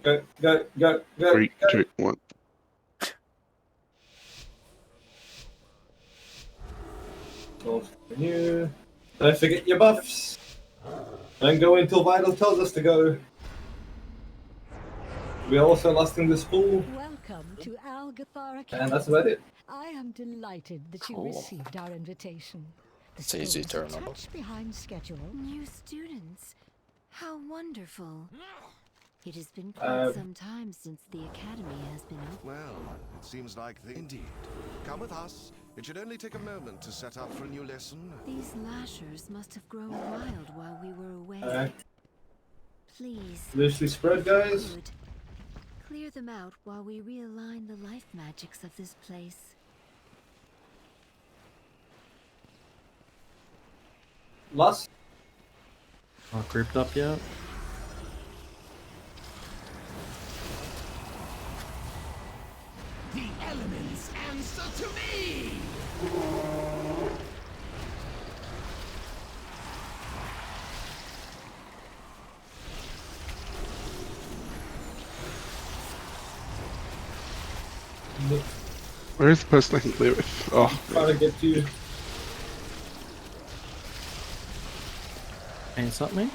Go, go, go, go, 3, go. 2, 1. New. Don't forget your buffs. Don't go until Vital tells us to go. We are also lost in this pool, Welcome to Algathar Academy. and that's about it. I am delighted that you Cool. received our invitation. The It's easy school to is a remember. touch behind schedule. New students. How wonderful. It has been quite some time since the academy has been open. Well, it seems like indeed. Come with us. It should only take a moment to set up for a new lesson. These lashers must have grown wild while we were away. Alright, Please. loosely spread, guys. Good. Clear them out while we realign the life magics of this place. Last. Not grouped up yet. The elements answer to me! Where is the person I can clear with? Oh, Trying to get to you. Ain't something?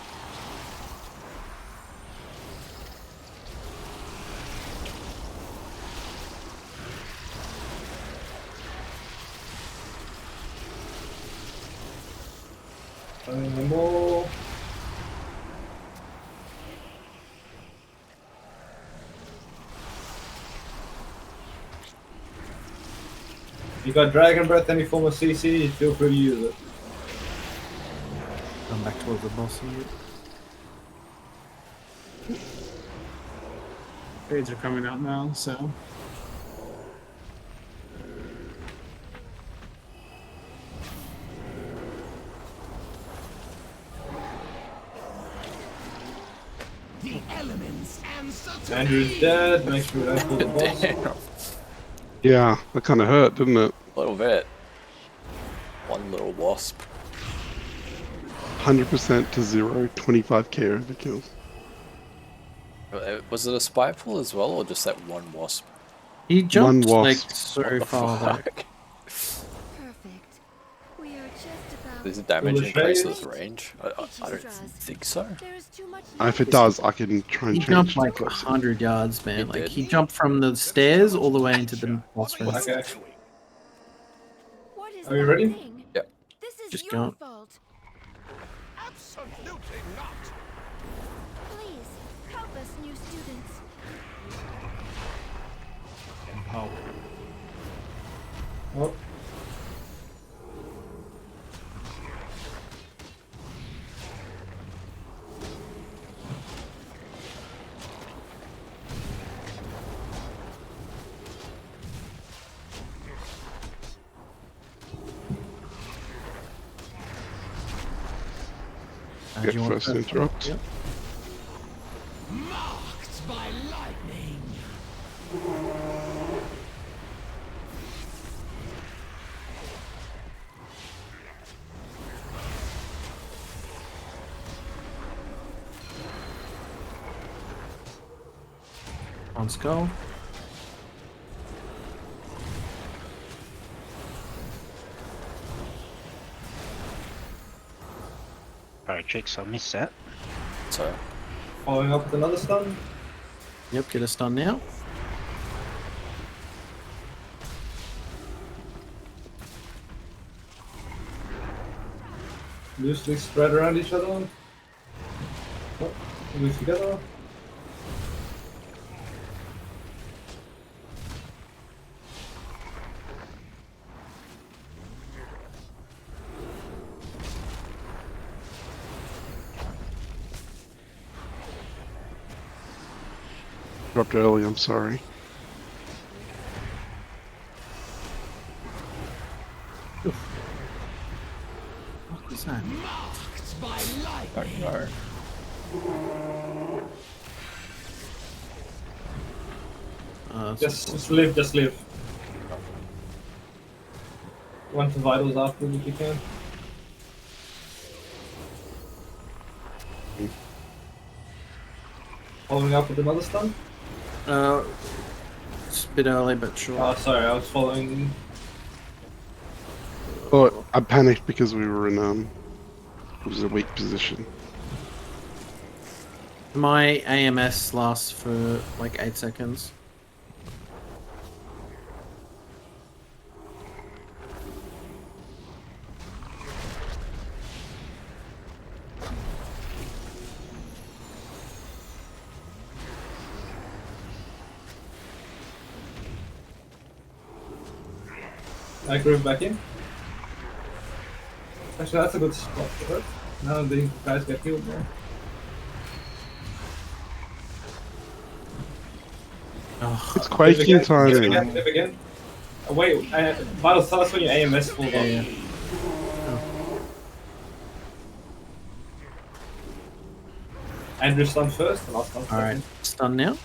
More. You got Dragon Breath, any form of CC, feel free to use it. Come back towards the boss here. Trades are coming out now, so. The elements answer to Andrew's me! dead, make sure we don't pull the boss. Damn. yeah, that kind of hurt, didn't it? A little bit. One little wasp. 100% to 0, 25k overkill. Was it a spiteful as well, or just that one wasp? He jumped wasp. like What so the far back. fuck? Perfect. We are just about. Does it damage Will the increase shade- with range? I don't think so. There is too much. If it does, I can try and He change jumped the like person. 100 yards, man. He Like did? he jumped from the stairs all the way into the boss room. Okay. What is Are you that ready? thing? Yep. This is Just your go. fault. Absolutely not! Please help us, new students. Oh. Oh. Do Get you want first to- interrupt. Yep. Marked by lightning! On skull. Alright, Tricks, I missed that. So, Following up with another stun. Yep, get a stun now. Loosely spread around each other. Oh, move together. Dropped early, I'm sorry. What was that? Marked by lightning! don't know. Just live, just live. Run to vitals afterwards if you can. Following up with another stun? It's a bit early, but sure. Oh, sorry, I was following. Oh, I panicked because we were in it was a weak position. My AMS lasts for like 8 seconds. I groove back in. Actually, that's a good spot for it. Now the guys get healed more. Oh, It's quaking time. Dip again. Oh, wait, Vital, tell us when your AMS falls off. yeah. Andrew stun first, and I'll stun second. Alright, stun now.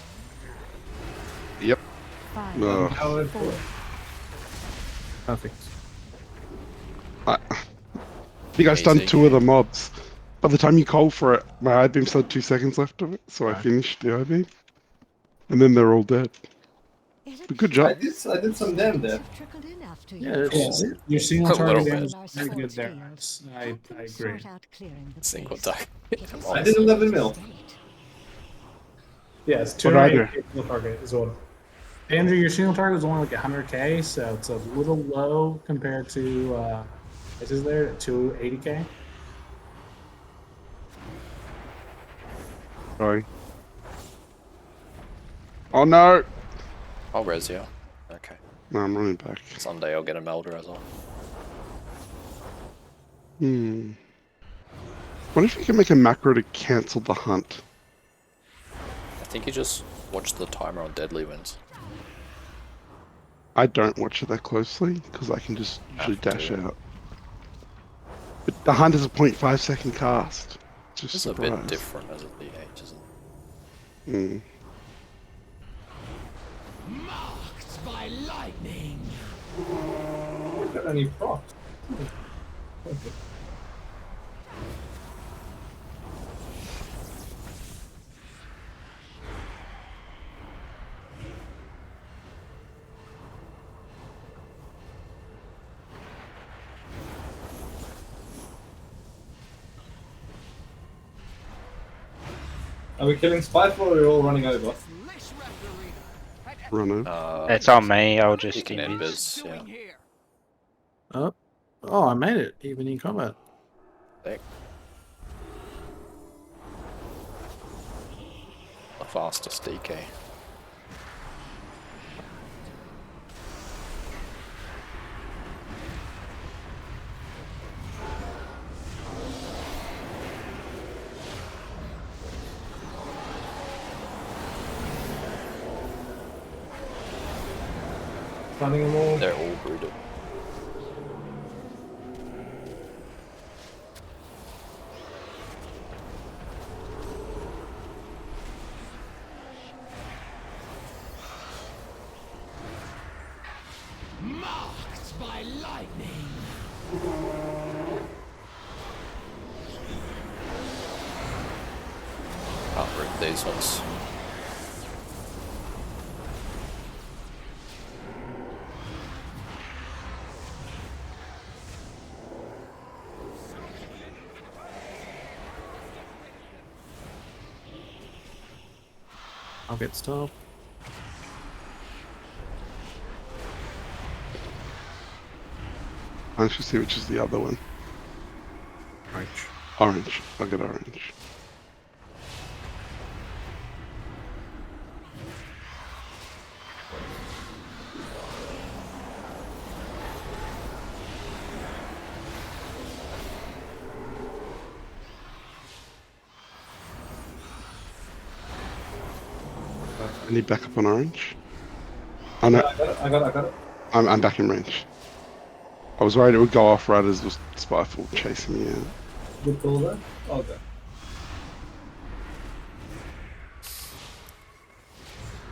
Yep. 5, Ugh. Howard, 4, Perfect. I think I stunned Easy. 2 of the mobs. By the time you call for it, my I-beam still had 2 seconds left of it, so I Right. finished the I-beam. And then they're all dead. It But good appears job. I did some damn there. have trickled in after Yeah, you. it's, Your single A little target bit. damage Our is very good sports there. fields. I Help them agree. sort out clearing the Single place. target. It is I did 11 mil. state. Yeah, it's What did I 280 single target is what. Andrew, your single target was only like 100k, so it's a little low compared to this is there at 280k. Sorry. Oh no! I'll res you. Okay. No, I'm running back. Someday I'll get a melder as well. What if you can make a macro to cancel the hunt? I think you just watch the timer on deadly wins. I don't watch it that closely, because I can just usually Have to. dash out. But the hunt is a 0.5 second cast. Just It's a surprise. bit different as a DH, isn't it? Mm. Marked by lightning. Got any procs? Are we killing Spiteful or are we all running over? Run over. It's on me. I'll just You can invis. invis, yeah. Oh, I made it, even in combat. Sick. The fastest DK. Stunning them all. They're all brooded. Marked by lightning. Can't rip these ones. I'll get stopped. I should see which is the other one. Orange. Orange. I'll get orange. I need backup on orange. Oh no, I got it. I'm back in range. I was worried it would go off right as the Spiteful chasing me out. Good call there. Okay.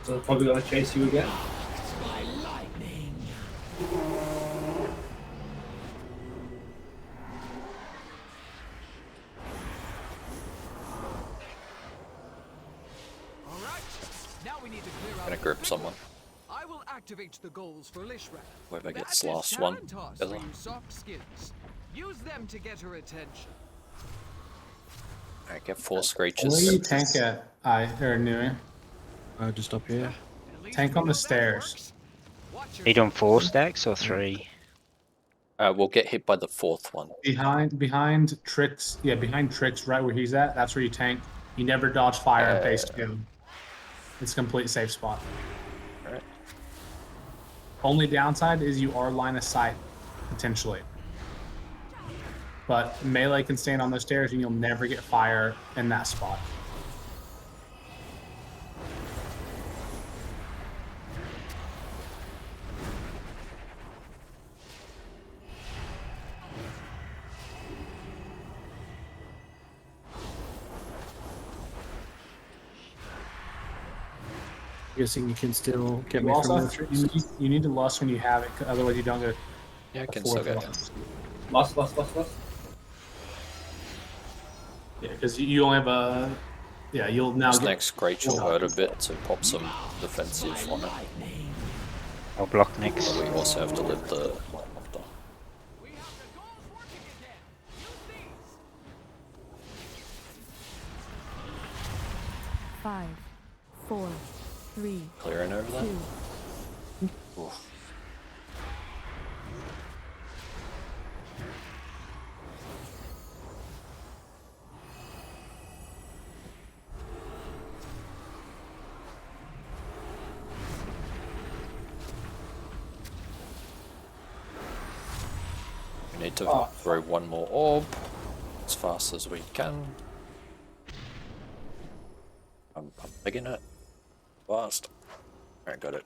So they're probably gonna chase you again. By lightning. Gonna grip someone. I will activate the goals for Lishra. Whoever gets That the is last one. Tarantos Together. for you soft skins. Use them to get her attention. Alright, get 4 Where screeches. do you tank at? Or Nui? Just up here. At least Tank we on the know that stairs. works. Watch Are you doing yourself. 4 stacks or 3? We'll get hit by the 4th one. Behind Tricks, yeah, behind Tricks, right where he's at, that's where you tank. You never dodge fire at base 2. It's a complete safe spot. Alright. Only downside is you are line of sight, potentially. But melee can stand on those stairs and you'll never get fire in that spot. Guessing you can still get You me also from the tricks. you need to lust when you have it, otherwise you don't get Yeah, I a can fourth still get one. in. Lust. Yeah, because you only have a. Yeah, you'll now This get. next screech will hurt a bit to pop some defensive on it. I'll block next. But we also have to live the after. We have the goals working again. Use these. 5, 4, 3, Clearing over there. 2. Oof. We need to throw one more orb as fast as we can. I'm picking it fast. Alright, got it.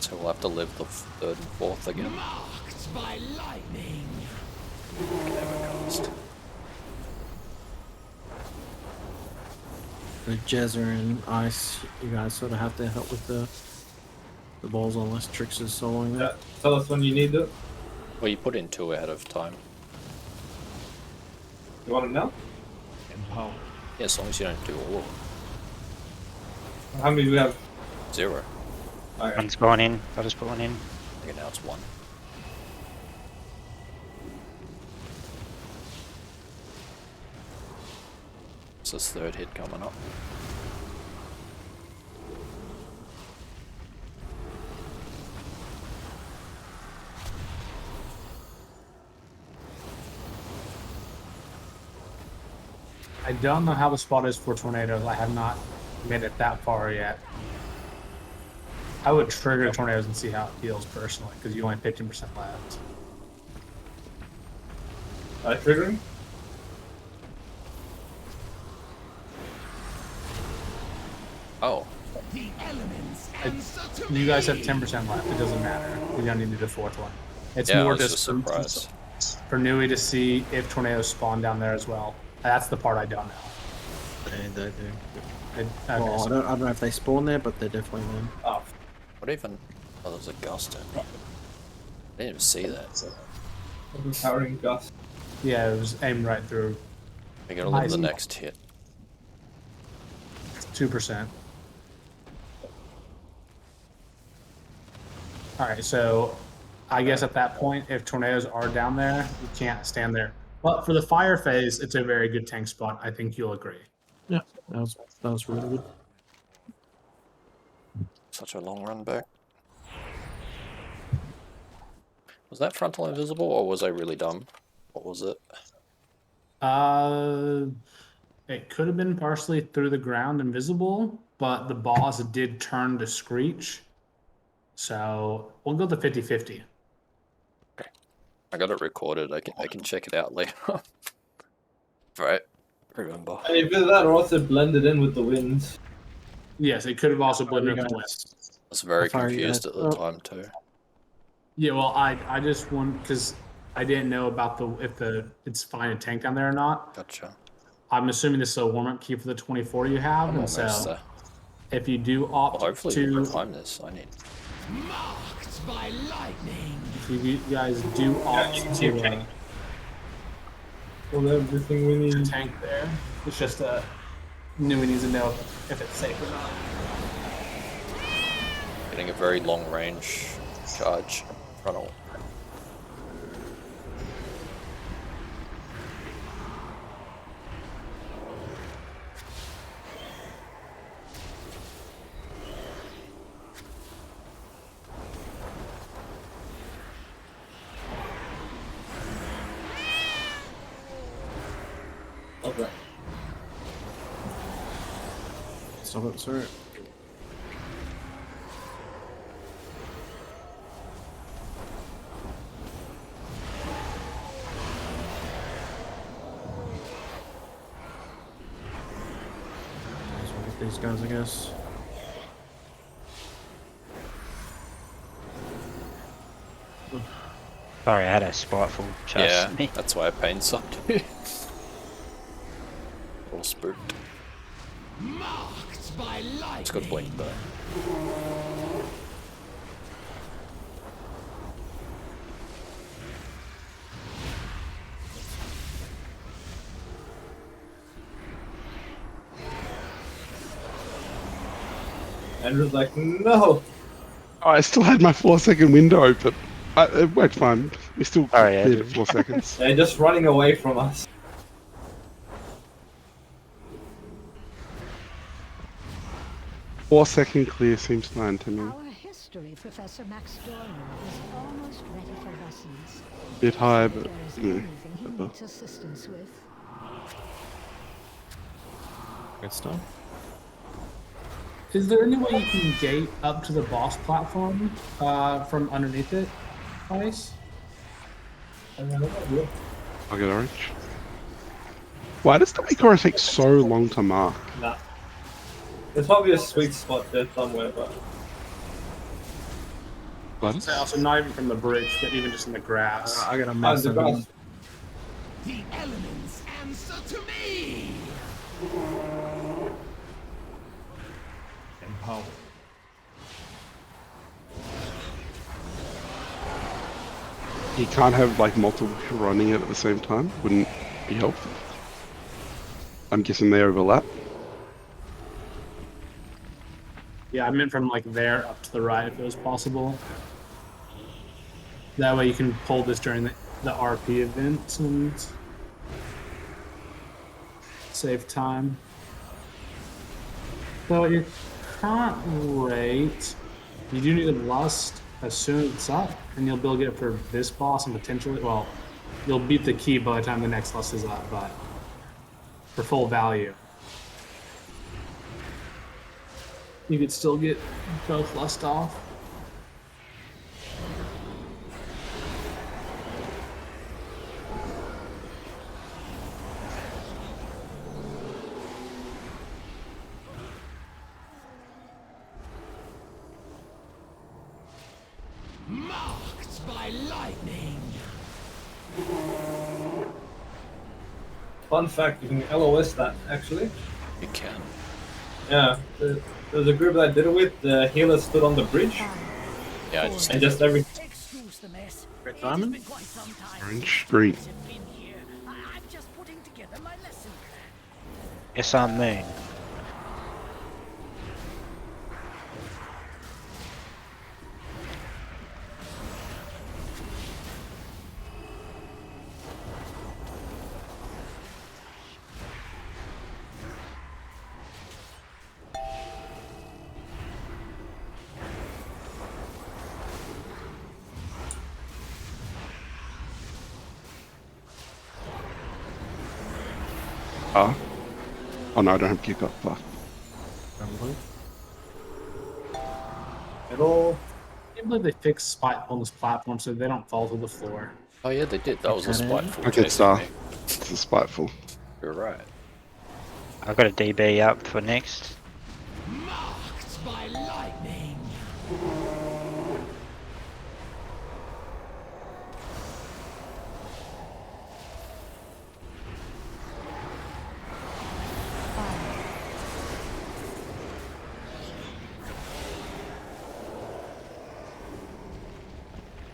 So we'll have to live the 3rd and 4th again. Marked by lightning. Cast. The Jezzer and Ice, you guys sort of have to help with the balls unless Trix is soloing Yeah, that. tell us when you need it. Well, you put in 2 ahead of time. You want them now? Yeah, as long as you don't do all of them. How many do we have? 0. Okay. One's gone in. I'll just put one in. Okay, now it's 1. It's this 3rd hit coming up. I don't know how the spot is for tornadoes. I have not made it that far yet. I would trigger tornadoes and see how it feels personally, because you only have 15% left. Triggering? Oh, The elements answer to You guys have me. 10% left. It doesn't matter. You don't need to do the 4th one. It's yeah, I more was just just surprised. for Nui to see if tornadoes spawn down there as well. That's the part I don't know. They do. Okay, Well, so- I don't know if they spawn there, but they're definitely there. Oh, What even? Oh, there's a gust in. I didn't even see that. overpowering gust. yeah, it was aimed right through. I gotta live the Nice. next hit. 2%. Alright, so I guess at that point, if tornadoes are down there, you can't stand there. But for the fire phase, it's a very good tank spot. I think you'll agree. Yeah, that was really good. Such a long run back. Was that frontal invisible or was I really dumb? What was it? It could have been partially through the ground invisible, but the boss did turn to Screech. So we'll go the 50-50. I got it recorded. I can check it out later. Right. Remember. And either that or also blended in with the winds. Yes, it could have also blended you with the guys- west. I was very How far are you confused guys? at the time too. Yeah, well, I just want because I didn't know about if it's fine to tank down there or not. Gotcha. I'm assuming this is a warm-up key for the 24 you have, I'm and almost so there. if you do Well, opt hopefully we to, can climb this. I need. Marked by lightning. if you guys do opt you can to, keep tanking. Well, everything we to need. tank there, it's just Nui needs to know if it's safe or not. Getting a very long range charge frontal. Okay. Stop it, sir. Might as well get these guys, I guess. Sorry, I had a spiteful chest. Yeah, Me. that's why I pain sucked. All spooked. Marked by lightning. It's got blink though. Andrew's like, no. Oh, I still had my 4-second window open. It worked fine. We still Oh, yeah, cleared dude. at 4 seconds. They're just running away from us. Four-second clear seems fine to me. Our history professor Max Dorner is almost ready for lessons. Bit high, but There is you know. anything he whatever. needs assistance with. Good stuff. Is there any way you can gate up to the boss platform from underneath it, Ice? I get orange. Why does the Ikora take so long to mark? Nah. There's probably a sweet spot there somewhere, but What? So also not even from the bridge, but even just in the grass. I got a oh, mess the of grass. The elements answer to me. Empower. You can't have like multiple people running it at the same time. Wouldn't be helpful. I'm guessing they overlap. Yeah, I meant from like there up to the right if it was possible. That way you can pull this during the RP events and save time. So at your current rate, you do need a lust as soon as it's up, and you'll be able to get it for this boss and potentially, well, you'll beat the key by the time the next lust is up, but for full value. You could still get both lust off. Marked by lightning. Fun fact, you can LOS that actually. You can. Yeah, there was a group that I did it with. The healer stood on the bridge, Yeah, I just and just every Excuse the mess. Red It has diamond? been quite some time Orange, green. since I've been here. I'm just putting together my lesson plan. Yes, I'm Moon. Ah. Oh no, I don't have kick up. Fuck. Probably. at all. I can't believe they fixed spiteful on this platform so they don't fall to the floor. Oh yeah, they did. That was a spiteful. Okay, chasing star. me. It's a spiteful. You're right. I've got a DB up for next. Marked by lightning.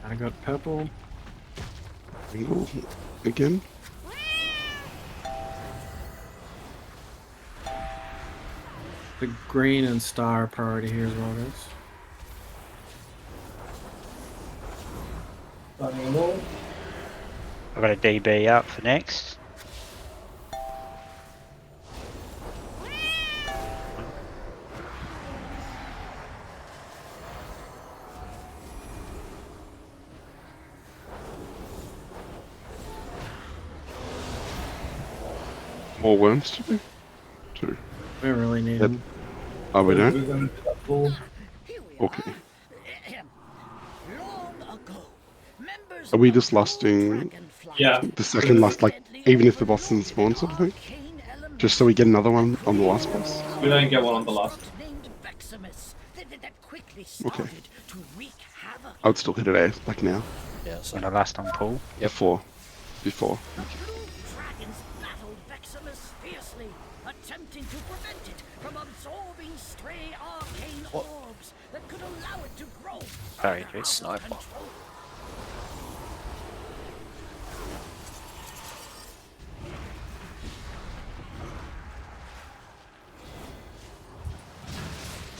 I got purple. Angle again. The green and star priority here as well, guys. Running them all. I've got a DB up for next. More worms to do? 2. We don't really need Yep. them. Oh, we We're don't? going to that ball. Here we Okay. are. Long ago, members Are we of just the lusting dragonfly Yeah. the second last, like, even if the boss doesn't spawn sort of thing? arcane element Just so we get another one on the last boss? We don't get one on the last. named Veximus that quickly Okay. started to wreak havoc. I would still hit it like now. Yeah, so On the last on pool. Before. Before. The blue dragons battled Veximus fiercely, attempting to prevent it from absorbing stray arcane orbs that could allow it to grow Sorry, further dude. out of Sniper. control.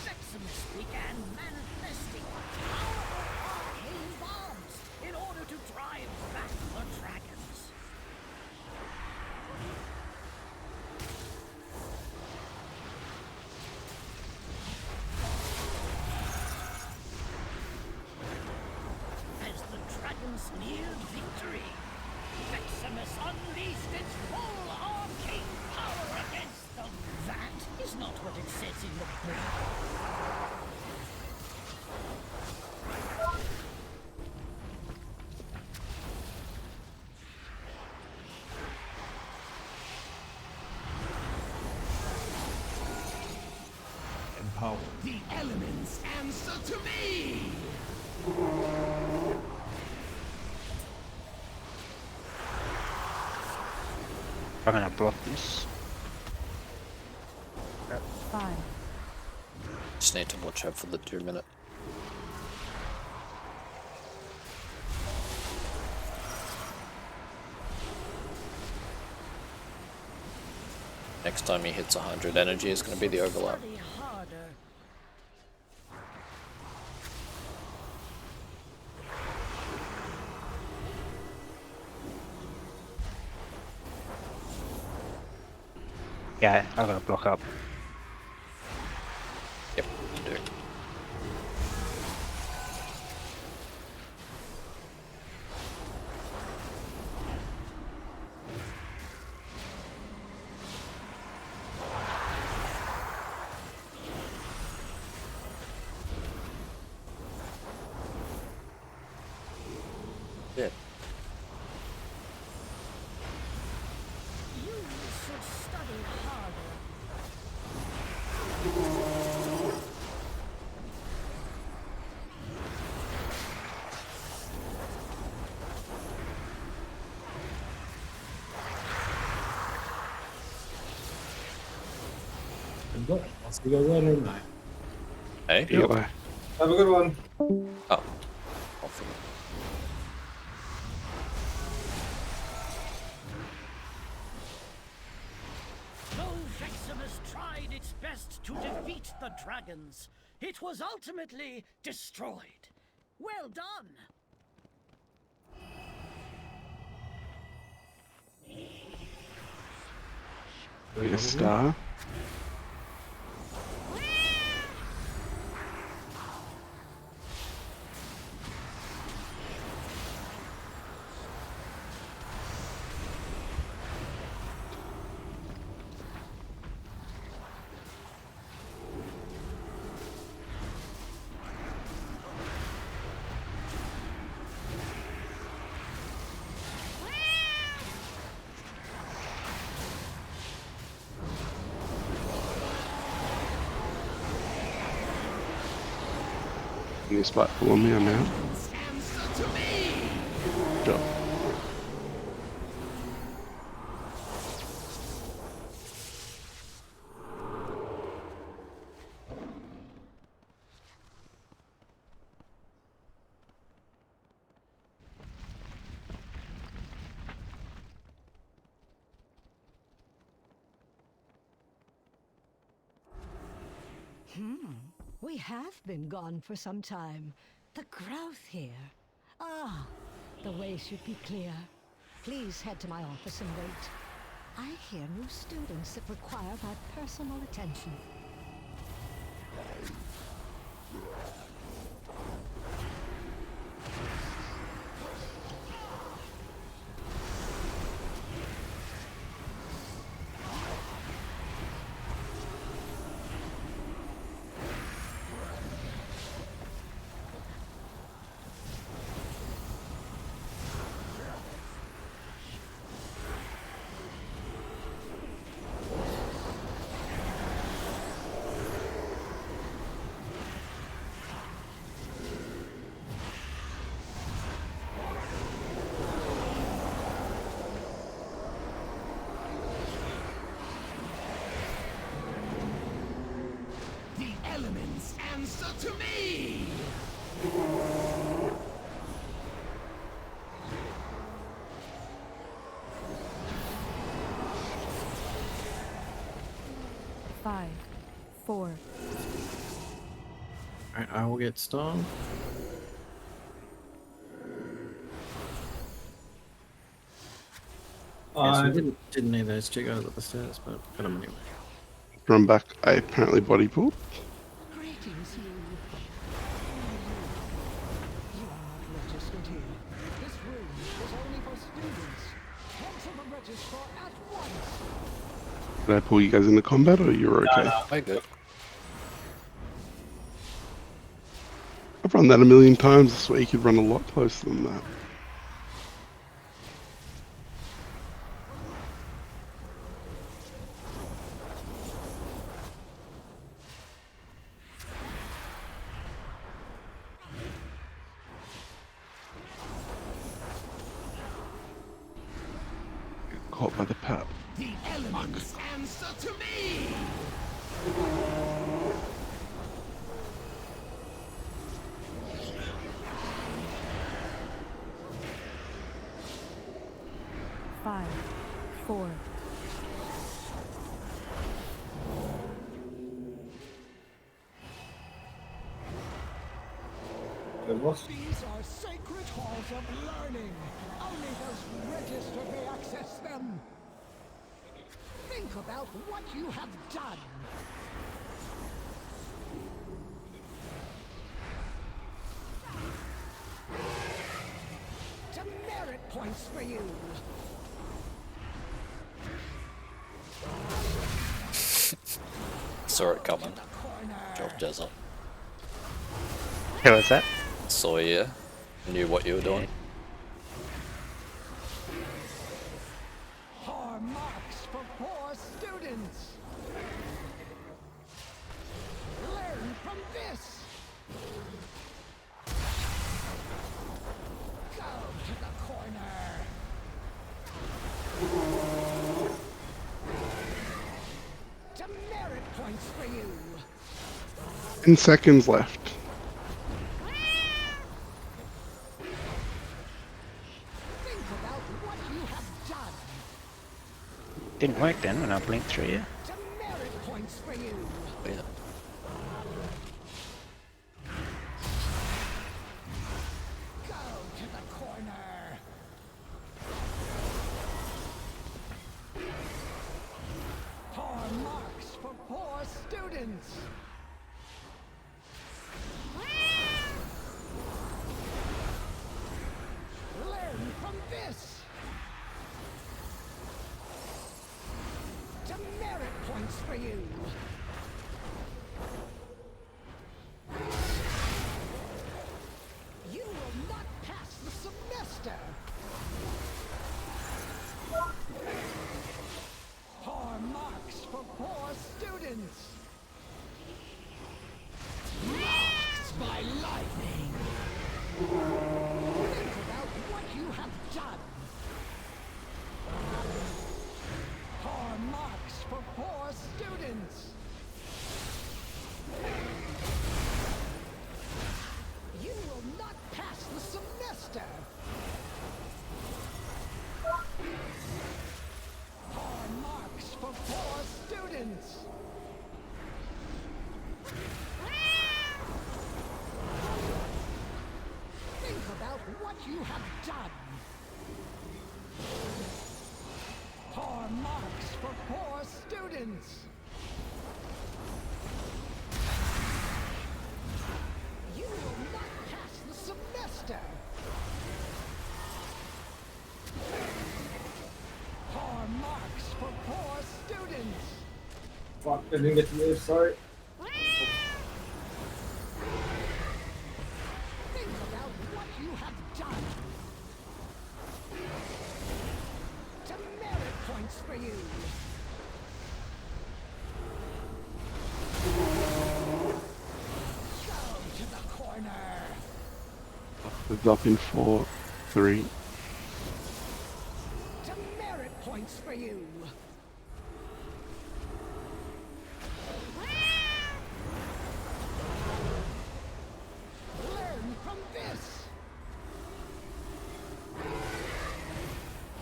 Veximus began manifesting powerful arcane bombs in order to drive back the dragons. As the dragons neared victory, Veximus unleashed its full arcane power against them. That is not what it says in the book. The elements answer to me! I'm gonna block this. 5, just need to watch out for the 2-minute. Next time he hits 100 energy is going to be the overlap. Study harder. Yeah, I'm gonna block up. Yep, you do. Yeah. You should study harder. Good luck. I'll see you guys later tonight. Hey? Yeah, bye. Have a good one. Oh. I'll forget. Though Veximus tried its best to defeat the dragons, it was ultimately destroyed. Well done! A star. Any spot below me, I'm out. Go. We have been gone for some time. The growth here. Ah, the way should be clear. Please head to my office and wait. I hear new students that require my personal attention. Elements answer to me! Five, four, Alright, I will get stung. Yes, we didn't need those two guys at the stairs, but got them anyway. Run back. I apparently body pulled. Greetings, you. You are not registered here. This room is only for students. Cancel the register at once. Did I pull you guys into combat, or you're okay? I good. I've run that a million times. This way you could run a lot closer than that. Caught by the pap. The elements answer to me! five, four, These are sacred halls of learning. Only those registered may access them. Think about what you have done. Demerit points for you. Saw it coming. Job Jezza. Who was that? Saw you. Knew what you were doing. Poor marks for poor students. Learn from this. Go to the corner. Demerit points for you. 10 seconds left. Think about what you have done. Didn't work then when I blinked through you. Demerit points for you. Yeah. Go to the corner. Poor marks for poor students. Learn from this. Demerit points for you. You will not pass the semester. Poor marks for poor students. Marked by lightning. Think about what you have done. Poor marks for poor students. You will not pass the semester. Poor marks for poor students. you have done. Poor marks for poor students. You will not pass the semester. Poor marks for poor students. Fuck, I didn't get to move, sorry. Think about what you have done. Demerit points for you. Go to the corner. It's up in 4, 3. Demerit points for you. Learn from this.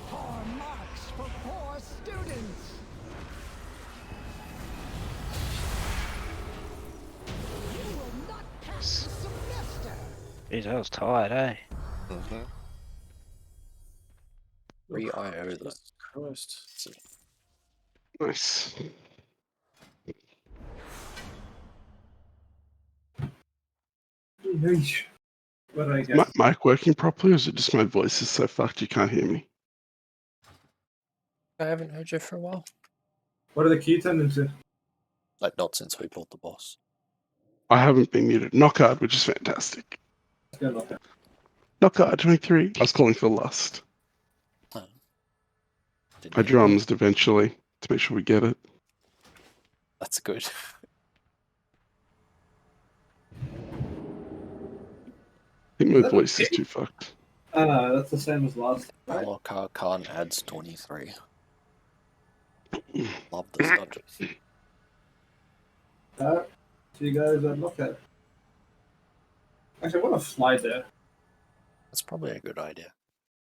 Poor marks for poor students. You will not pass the semester. Jeez, I was tired, eh? Mm-hmm. 3 IO though. Christ. Nice. Yeesh. What do I Is my get? mic working properly, or is it just my voice is so fucked you can't hear me? I haven't heard you for a while. What are the key turned into? Like not since we bought the boss. I haven't been muted. Knockout, which is fantastic. Let's go knock it. Knockout 23. I was calling for lust. Oh. Didn't I hear that. drumsed eventually to make sure we get it. That's good. I think Is my that voice okay? is too fucked. No, that's the same as last time. Right? Valor Khan adds 23. Love this dungeon. So you guys look at it. Actually, I want to fly there. That's probably a good idea.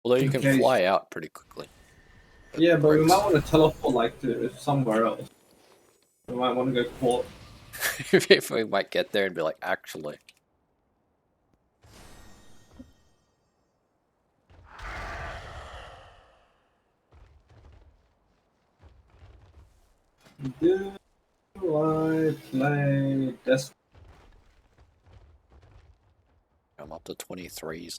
Although you can Okay. fly out pretty quickly. Yeah, but we Breaks. might want to teleport like to somewhere else. We might want to go port. If we might get there and be like, actually. Do I play Destiny? I'm up to 23s.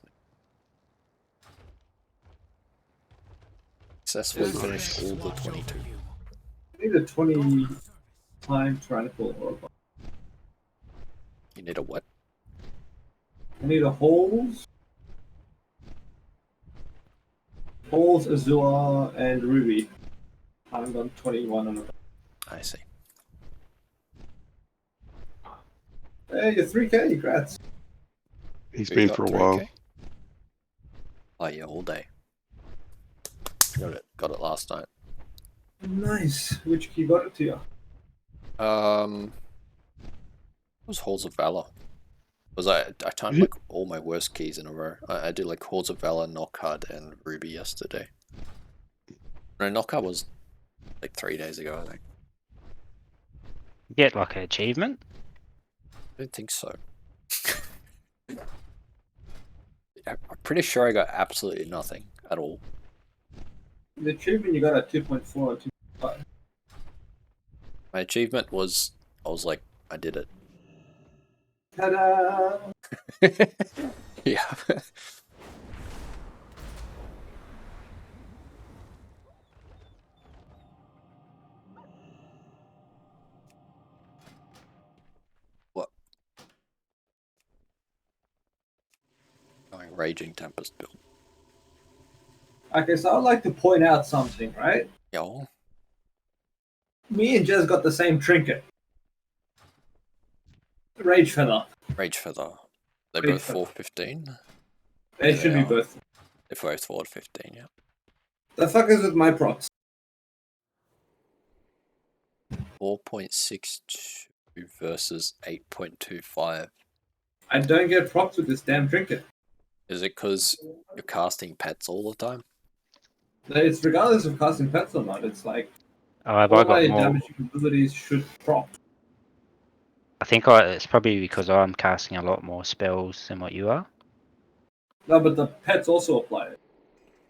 Successfully finished all the 22. I need a 20 time tyrannical or You need a what? I need a holes, Azure, and Ruby. I'm on 21 on it. I see. Hey, you're 3K, congrats. He's We been got for a 3K? while. Oh yeah, all day. Got it last night. Nice. Which key got it to you? It was Halls of Valor. Was I timed like all my worst keys in a row. I did like Halls of Valor, nokhud, and Ruby yesterday. No, nokhud was like 3 days ago, I think. Get like an achievement? I don't think so. I'm pretty sure I got absolutely nothing at all. The achievement you got at 2.4 or 2.5. My achievement was, I was like, I did it. Ta-da! Yeah. What? Going Raging Tempest build. Okay, so I'd like to point out something, right? Yo. Me and Jez got the same trinket. Rage Feather. Rage Feather. They Rage both Feather. 415? They Yeah, should they be are. both. They're both 415, yeah. The fuck is with my procs? 4.62 versus 8.25. I don't get procs with this damn trinket. Is it because you're casting pets all the time? It's regardless of casting pets or not. It's like Oh, have all I got my more? damaging abilities should proc. I think it's probably because I'm casting a lot more spells than what you are. No, but the pets also apply it.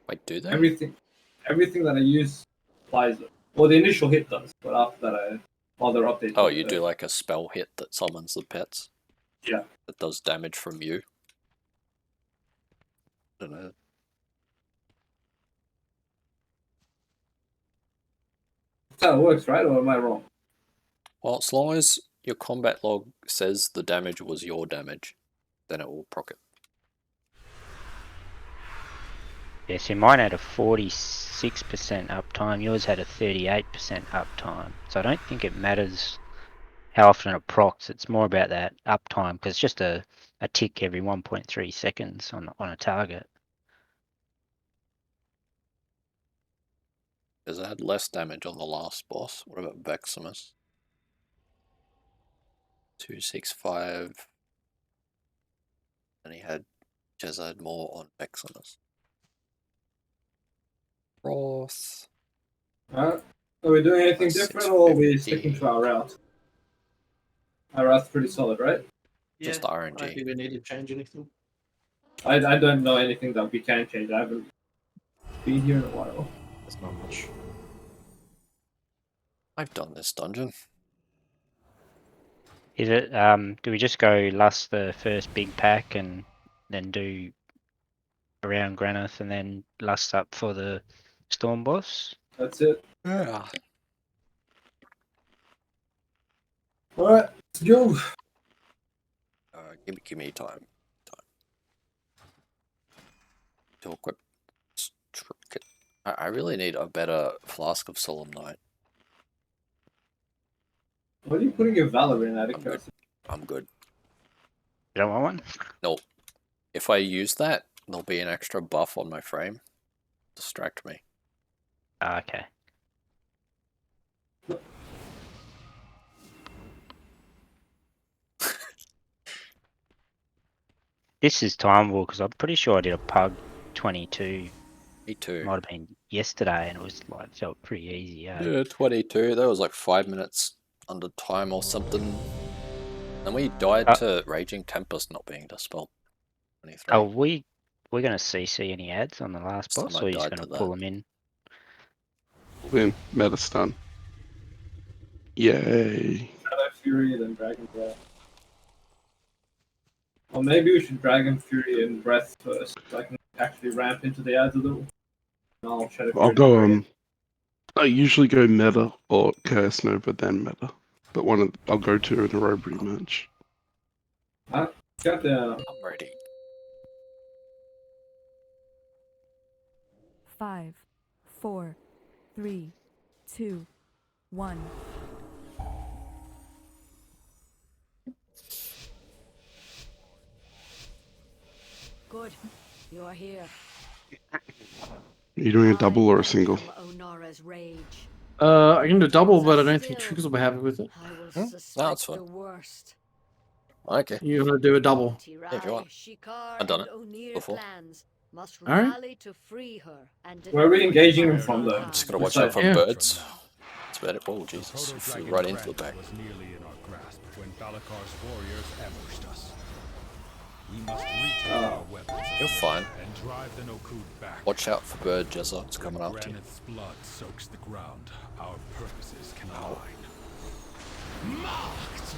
Wait, do they? Everything that I use applies it. Well, the initial hit does, but after that, other updates. Oh, you do like a spell hit that summons the pets? Yeah. That does damage from you? I don't know. That's how it works, right? Or am I wrong? Well, as long as your combat log says the damage was your damage, then it will proc it. Yeah, see, mine had a 46% uptime. Yours had a 38% uptime. So I don't think it matters how often it procs. It's more about that uptime because it's just a tick every 1.3 seconds on a target. Because it had less damage on the last boss. What about Veximus? 265. And he had Jezza more on Veximus. Roth. Are we doing anything different, or are we sticking to our route? Our route's pretty solid, right? Just I RNG. don't think we need to change anything. I don't know anything that we can change. I haven't been here in a while. That's not much. I've done this dungeon. Is it, do we just go lust the first big pack and then do around Granith and then lust up for the storm boss? That's it. Yeah. Alright, let's go. Give me time. To equip. I really need a better Flask of Solemn Night. What are you putting your Valor in, Attic? I'm good. You don't want one? No. If I use that, there'll be an extra buff on my frame. Distract me. Okay. This is timeable because I'm pretty sure I did a pug 22. Me too. Might have been yesterday and it was like felt pretty easy. Yeah, 22. That was like 5 minutes under time or something. And we died to Raging Tempest not being dispelled. 23. Are we gonna CC any ads on the last boss, or are you just gonna pull them in? Then meta stun. Yay. Shadow Fury, then Dragon Breath. Or maybe we should Dragon Fury and Breath first, so I can actually ramp into the ads a little. And I'll Shadow Fury. I'll go I usually go meta or Chaos Nova then meta. But I'll go to in a robbery match. Got down. I'm ready. 5, 4, 3, 2, 1. Good. You're here. Are you doing a double or a single? Onara's rage. I can do double, but I don't think Triggers will be happy with it. I will No, suspect it's fine. the worst. Okay. You're gonna do a double. Yeah, if you want. I've done it before. Must All right. rally to free her and Where are we engaging them from, though? Just gotta watch out for Yeah. birds. That's about it. Oh, Jesus. You flew right into the back. Was nearly in our grasp when Balakar's warriors ambushed us. We must retake our weapons You're fine. and drive the nokhud back. Watch out for bird, Jezza. It's coming When after you. Granith's blood soaks the ground, our purposes can align.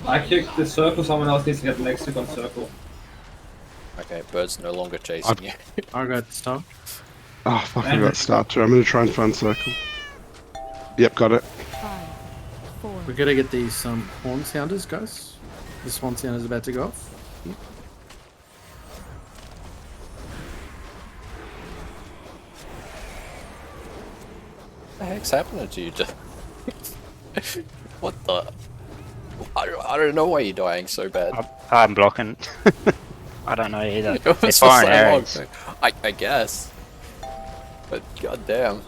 I kicked the circle, someone else needs to get the next stick on circle. Okay, bird's no longer chasing you. I got stuff. Oh, fuck, I got starter. I'm gonna try and find circle. Yep, got it. 5, 4, We gotta get these horn sounders, guys. The swan sounder's about to go off. What the heck's happening to you? What the? I don't know why you're dying so bad. I'm blocking. I don't know either. It was They're the firing same arrows. thing. I guess. But goddamn.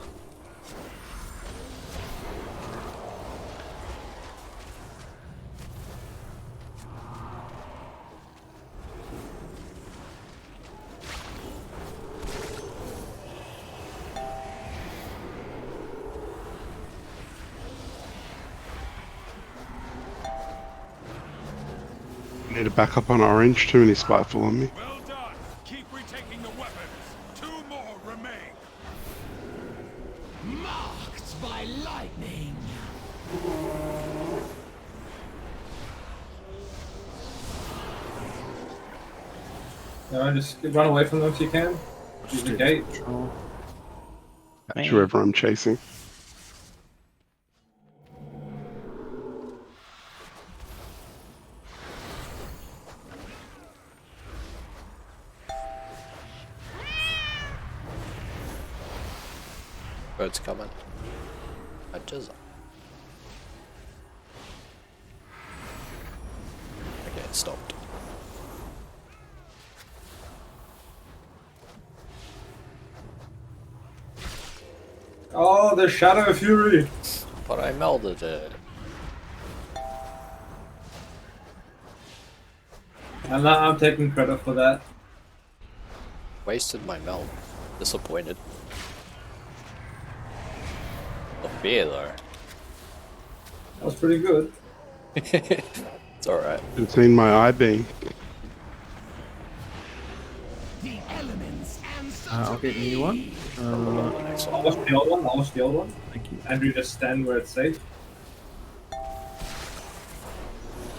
Need a backup on orange. Too many spiteful on me. Well done. Keep retaking the weapons. No, just run away from them if you can. Use the gate. Control. Catch whoever I'm chasing. Bird's coming. I just. Okay, it stopped. Oh, the Shadow Fury! But I melded it. I'm taking credit for that. Wasted my meld. Disappointed. Not fair though. That was pretty good. It's alright. I've seen my eye beam. The elements answer I'll get a new one. I'll watch the old one. I'll watch the old one. Thank you. Andrew, just stand where it's safe.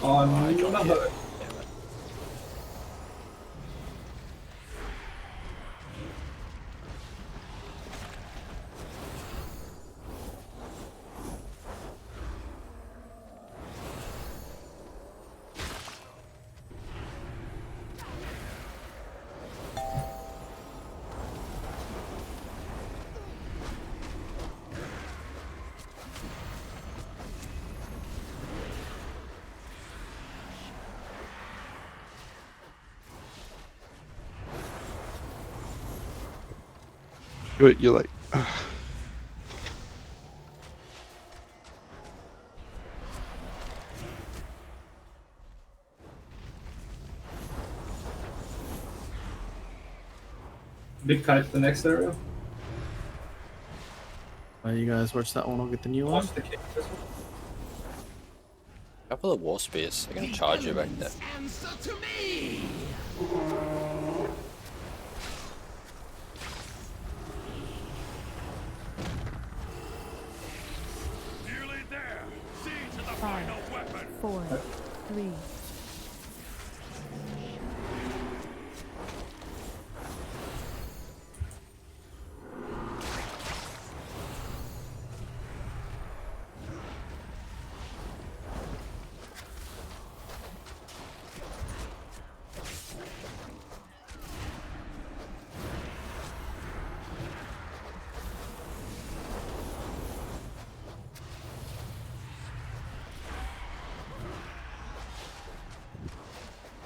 Oh, I no. got hit. Damn it. You're like, Big kite to the next area. You guys watch that one. I'll get the new one. Watch the kick. This one. Couple of war spears. They're gonna charge you back there. answer to me. Nearly there. See to the 5, final weapon. 4, 3,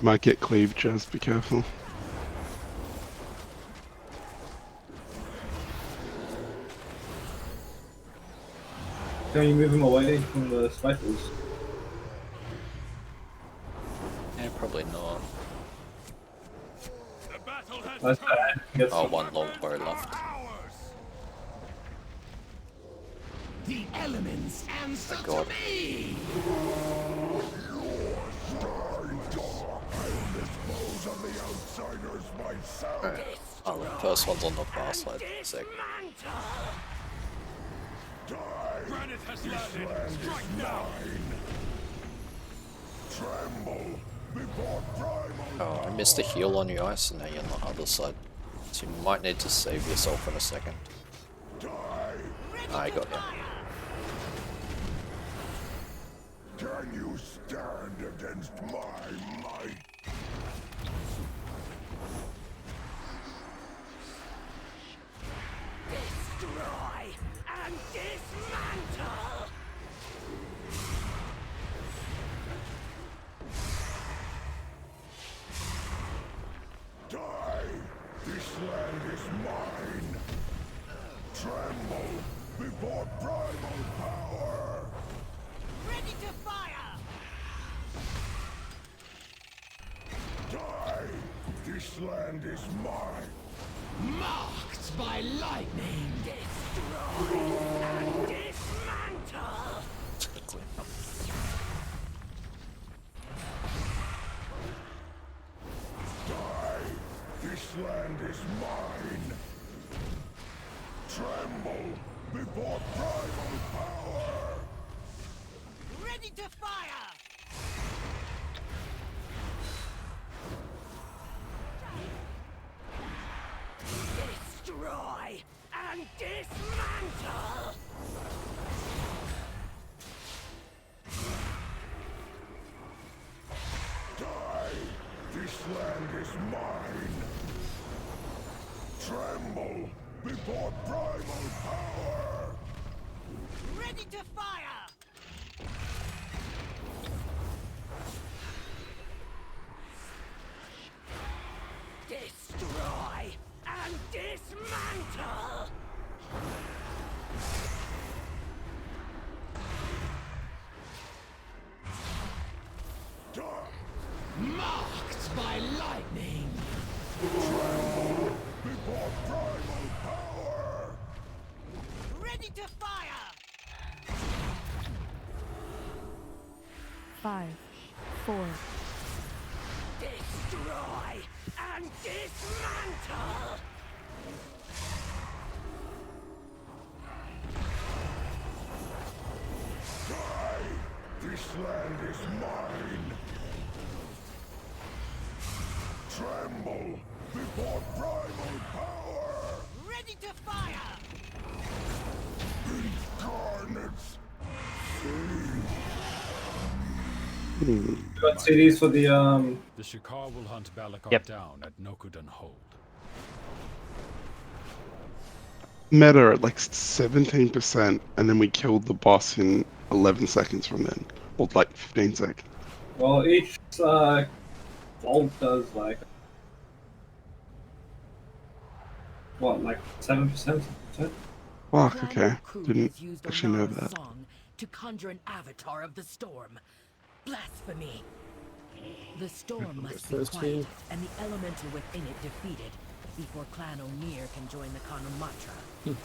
might get cleaved, just be careful. Can you move him away from the spitefulls? Yeah, probably not. The battle has That's bad. Get Oh, some- one long bow left. ours. The elements answer My God. to me. Alright. Oh, the first one's on the far side. Sick. Granite has landed. Strike now. Oh, I missed a heal on you ice and now you're on the other side. So you might need to save yourself in a second. I got you. Can you stand against my might? Destroy and dismantle. Die! This land is mine! Tremble before primal power! Ready to fire. Die! This land is mine! Marked by lightning. Destroy and dismantle. It's gonna clean up. Die! This land is mine! Tremble before primal power! Ready to fire. and dismantle! Die! This land is mine! Tremble before primal power! Ready to fire! Destroy and dismantle! Marked by lightning! Tremble before primal power! Ready to fire! 5, 4, Destroy and dismantle! Die! This land is mine! Tremble before primal power! Ready to fire! Incarnates! Got CDs for the The Shikar will hunt Balakar Yep. down at Nokhud and Hold. Meta at like 17%, and then we killed the boss in 11 seconds from then, or like 15 seconds. well, each vault does like what, like 7%? Fuck, okay. Nokhud Didn't has used actually know Onara's that. song to conjure an avatar of the storm. Blasphemy. The storm must be First quiet team. and the elemental within it defeated before Clan O'Neill can join the Kanamatra.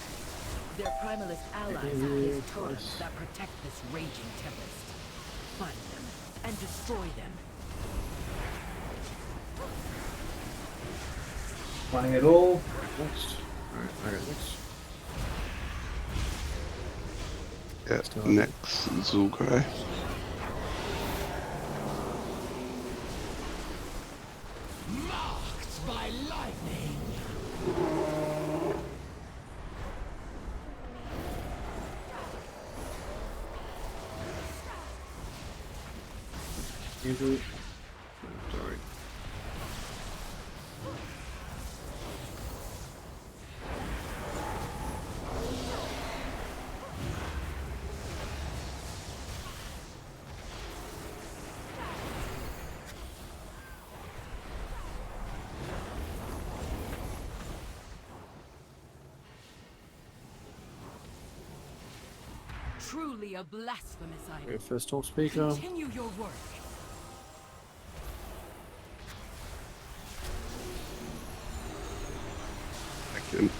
Their primalist allies have his totems that protect this raging tempest. Find them and destroy them. Finding it all. Next. Alright, I got next. Yeah, next Zulgai. Marked by lightning. Andrew. Sorry. Truly a blasphemous item. Okay, first talk speaker. Continue your work. Second.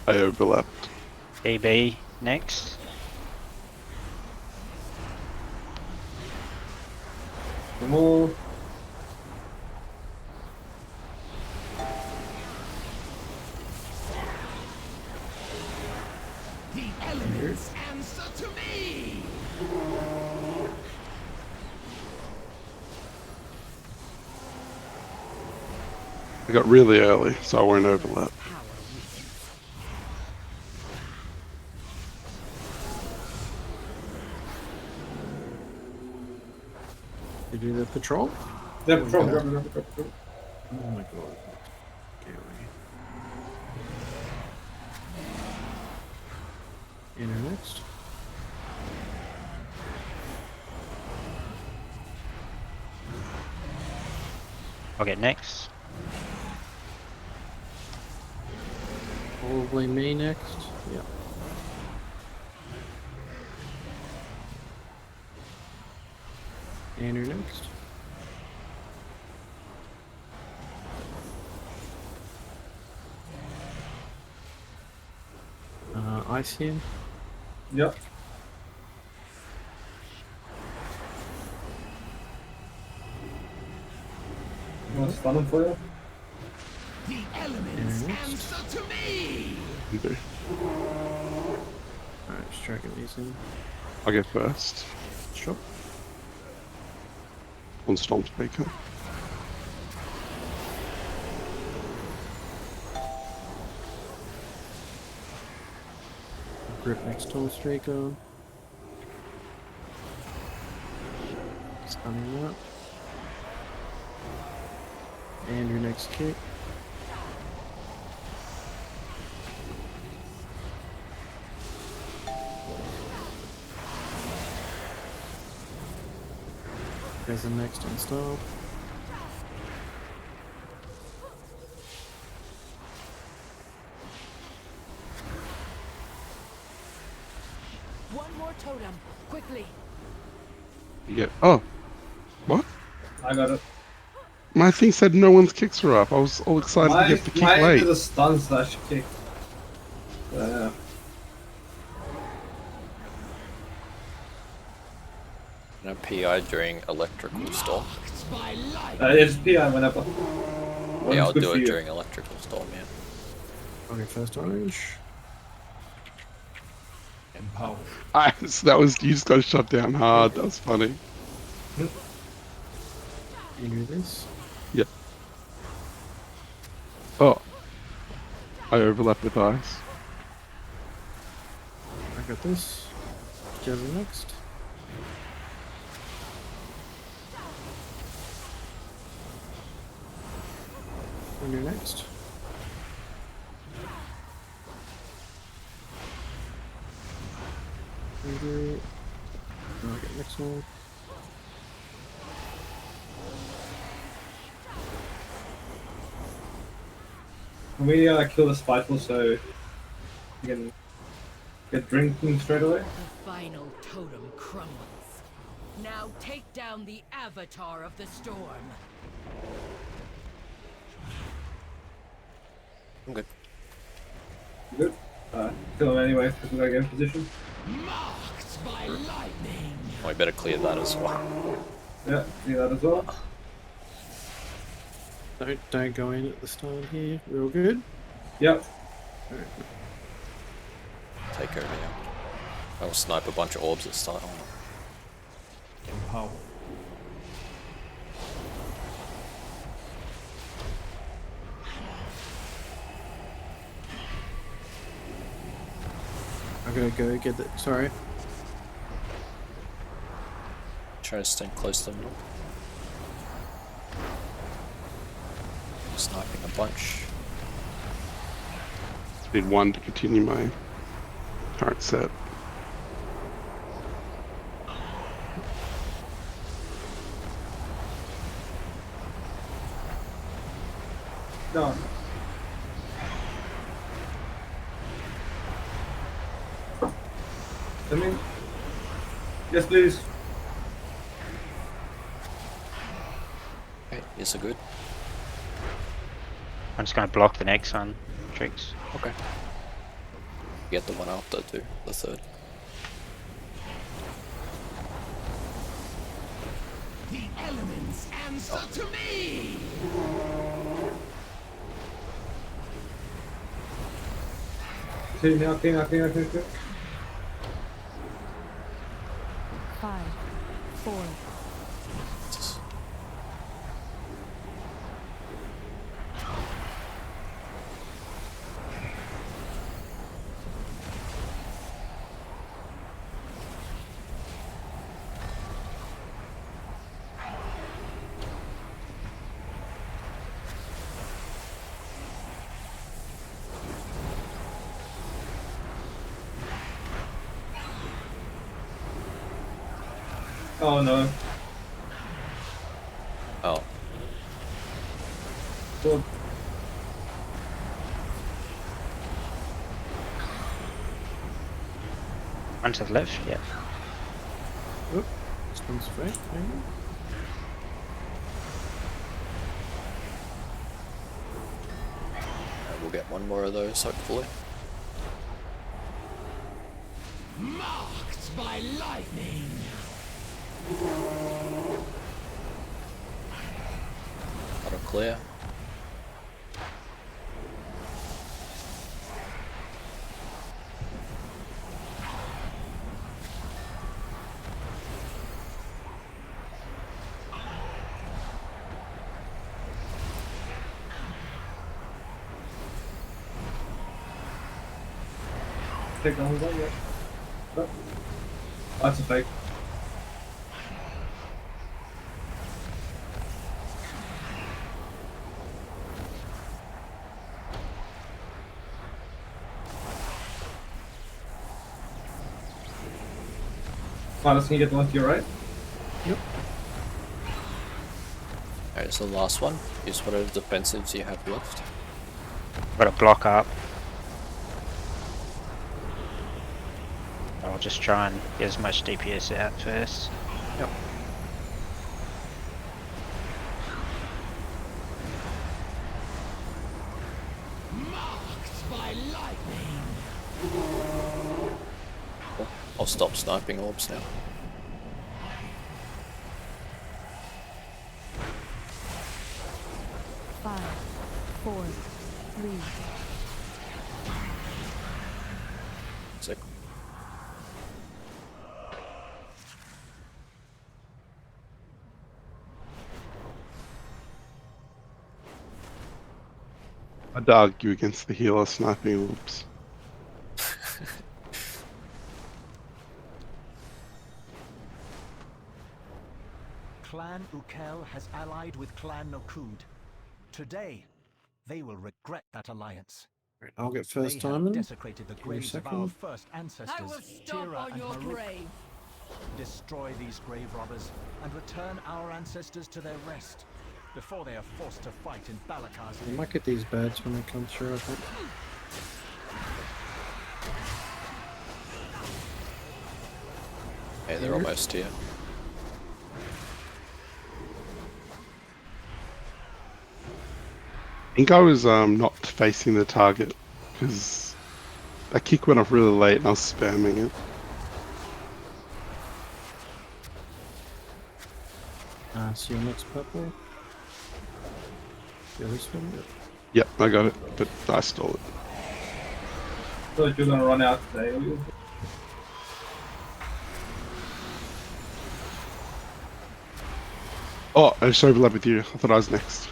I overlapped. DB next. Remove. The elements answer to me. I got really early, so I won't overlap. Power weakens. You do the patrol? Yeah, Oh, patrol, God. patrol. Oh my god. Enter next. I'll get next. Probably me next. Yeah. Enter next. Ice him. Yep. You want to stun him for you? The elements Next. answer to me. Okay. Alright, striking these in. I'll go first. Sure. On Storm Speaker. Grip next to Striker. Stunning up. And your next kick. There's the next install. One more totem, quickly. Yeah. Oh. What? I got it. My thing said no one's kicks are up. I was all excited to get the kick Mine late. did a stun slash kick. Yeah. No PI during electrical storm. It's PI whenever. Yeah, I'll do it during electrical storm, yeah. Okay, first orange. Empower. That was, you just got shut down hard. That was funny. You do this. Yeah. Oh. I overlapped with ice. I got this. Go to the next. And your next. Okay, next one. Can we kill the spiteful so you can get drinking straight away? The final totem crumbles. Now take down the avatar of the storm. I'm good. Good. Kill him anyway because we gotta get in position. Marked by lightning. Oh, we better clear that as well. Yeah, see that as well. Don't go in at the start here. Real good. Yep. Take her down. I will snipe a bunch of orbs at start. Empower. I'm gonna go get the. Sorry. Try to stay close to the middle. Sniping a bunch. Need one to continue my current set. No. Come in. Yes, please. Okay, yes, are good. I'm just going to block the next one, Tricks. Okay. Get the one after too, the third. The elements answer to me. Okay, okay. 5, 4, Oh no. Oh. Good. One to the left, yeah. Oop. This one's fake, maybe? We'll get one more of those, hopefully. Marked by lightning. Auto clear. take down that yet. Oh. That's a fake. Minus, can you get the one to your right? Yep. Alright, so the last one. Use whatever defensives you have left. Got a block up. I'll just try and get as much DPS out first. Yep. Marked by lightning. I'll stop sniping orbs now. Five, four, three, Sick. I'd argue against the healer sniping orbs. Clan Ukel has allied with Clan Nokhud. Today, they will regret that alliance. I'll get first They have time in. desecrated the Give me a graves of our second. first I will ancestors, stomp Tira on and your Maruk. grave. Destroy these grave robbers and return our ancestors to their rest before they are forced to fight in Balakar's I name. might get these birds when they come through, I think. Hey, they're almost here. I think I was not facing the target because that kick went off really late and I was spamming it. See your next purple. Yeah, this one. Yep. Yep, I got it, but I stole it. Thought you were gonna run out today. Oh, I just overlapped with you. I thought I was next.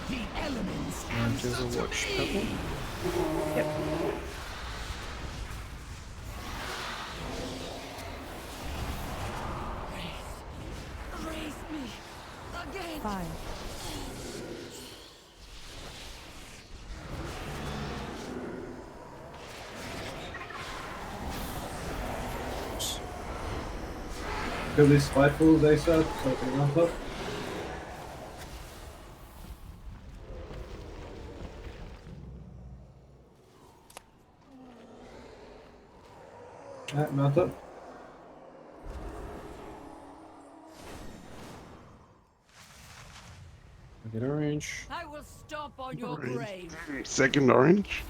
The elements There's a watch purple. Yep. raise me again. five, Kill these spiteful they said, so I can ramp up. Yeah, mount up. I get orange. I will stomp on your Orange. grave. Second orange.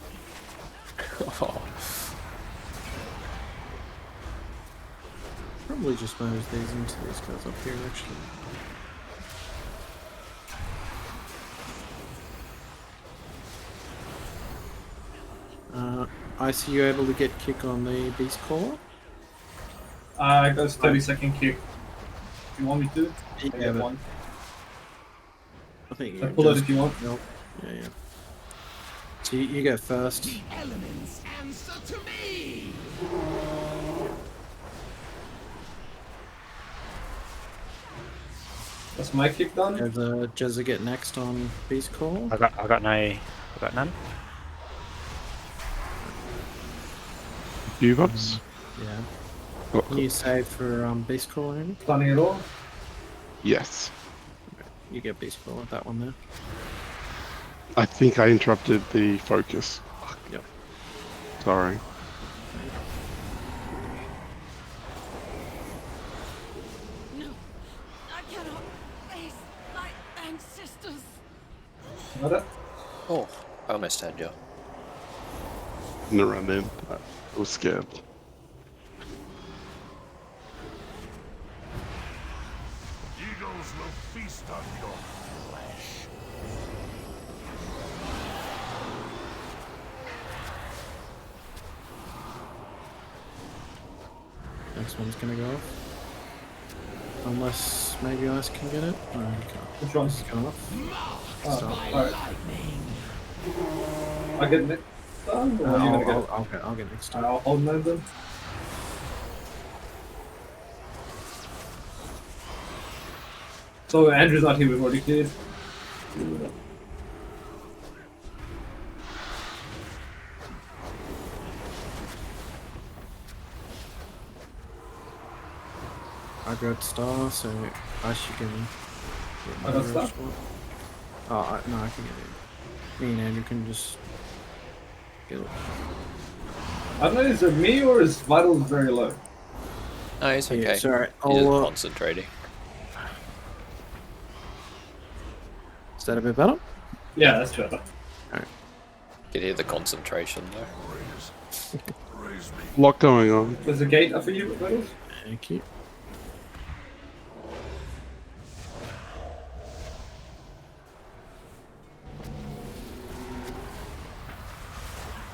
Probably just mows these into these guys up here, actually. Ice, are you able to get kick on the beast caller? I got a 30-second kick. If you want me to, I Yeah, get but one. I think So you pull it just if you want. Nope. Yeah. So you go first. The elements answer to me. That's my kick done. Jezza get next on beast caller. I got none. Few bucks. Yeah. Oh, Can you save for beast caller, Andy? Stunning it all. yes. You get beast caller with that one there. I think I interrupted the focus. Yep. Sorry. No, I cannot face my ancestors. Got it? Oh, I almost had you. In the run in. I was scared. Eagles will feast on your flesh. Next one's gonna go off. Unless maybe Ice can get it. No, he can't. Which one? It's going off. Oh, alright. I get it. done? Or are you gonna get? I'll get next time. I'll hold mine then. So Andrew's not here. We've already cleared. I got star, so Ash you can get I got star? Oh, no, I can get it. Me and Andrew can just get it. I don't know, is it me or is vitals very low? No, it's okay. Yeah, it's alright. He's just I'll, concentrating. Is that a bit better? Yeah, that's better. Alright. You can hear the concentration though. Lot going on. There's a gate up for you, vitals? Thank you.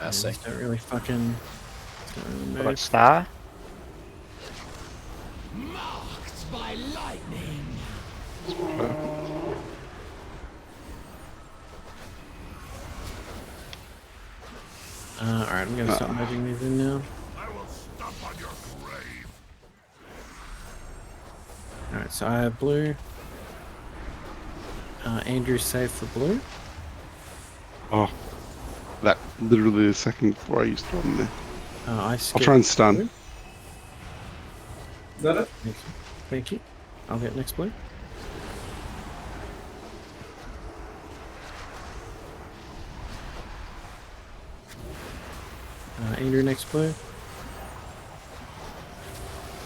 I see. Don't really fucking. What about star? Marked by lightning. Alright, I'm gonna start merging these in now. I will stomp on your grave. Alright, so I have blue. Andrew's safe for blue. Oh, that literally the second before I used to run there. I I'll skipped try and stun. blue. Got it? Thank you. Thank you. I'll get next blue. Andrew next blue.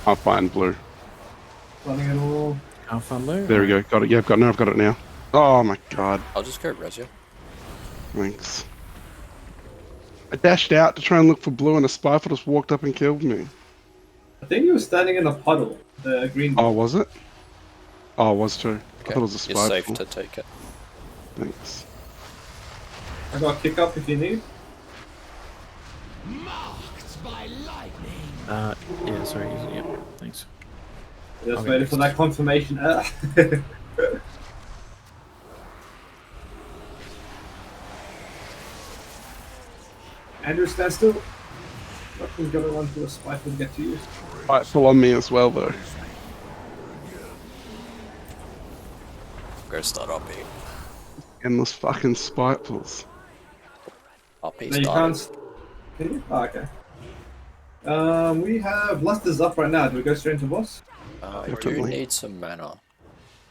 I'll find blue. Running it all. Alpha blue. There we go. Got it. Yeah, I've got it now. Oh my god. I'll just go Resia. Thanks. I dashed out to try and look for blue and a Spyful just walked up and killed me. I think you were standing in a puddle, the green. Oh, was it? Oh, it was too. I thought it was a You're safe Spyful. to take it. Thanks. I got a kick up if you need. Marked by lightning. Yeah, sorry. Yeah, thanks. Just Okay, waiting for that confirmation. Andrew, stand still. Nothing's gonna run through a spike and get to you. Spyful on me as well though. Go start RP. Endless fucking Spyfuls. RP No, you started. can't. Can you? Oh, okay. We have Luster's up right now. Do we go straight into boss? I do Definitely. need some mana.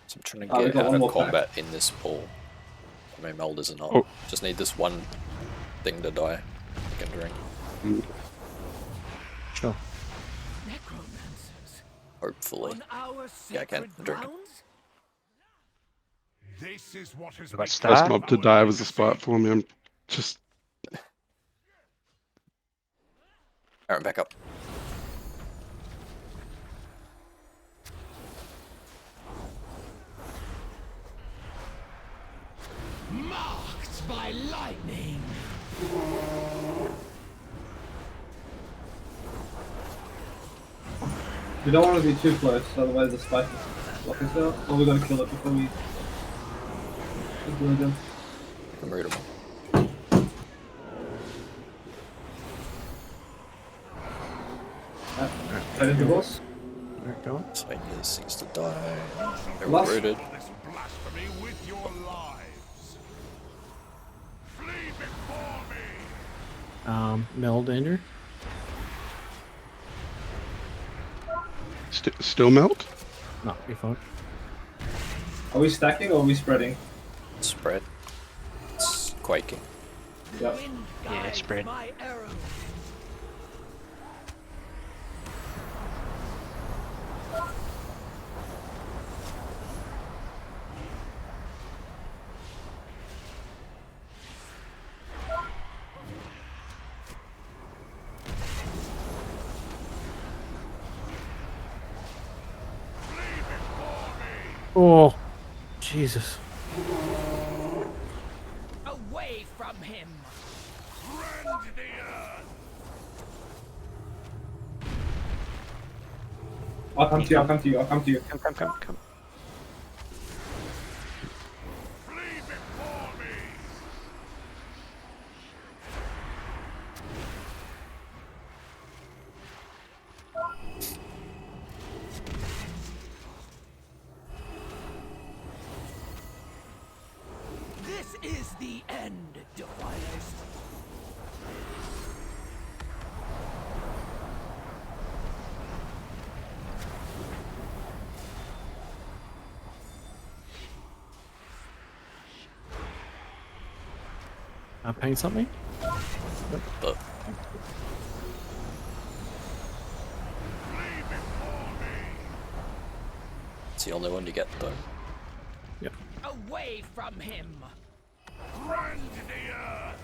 So I'm trying to Oh, we get got out one of more combat in this pool. I mean, Melders are not. Oh. Just need this one thing to die. I can drink. Sure. Necromancers. Hopefully. On our Yeah, I can. sacred I'm drinking. grounds? This is what has What about First star? mob to die was a Spyful on me. I'm just. Aaron, back up. Marked by lightning. We don't want to be too close, otherwise the spike will block us out. Or we gotta kill it before we do them. I can root him. Straight into boss. Alright, go on. Just waiting for these things to die. They're all Last- rooted. this blasphemy with your lives. Flee before me. Meld Andrew. Still melt? No, you're fine. Are we stacking or are we spreading? Spread. It's quaking. Yep. Wind Yeah, guides spread. my arrows. Oh, Jesus. Away from him. Rend the earth. I'll come to you, I'll come to you, I'll come to you. Come. Flee before me. end, defilers. Paying something? But it's the only one you get though. Yep. Away from him. Rend the earth!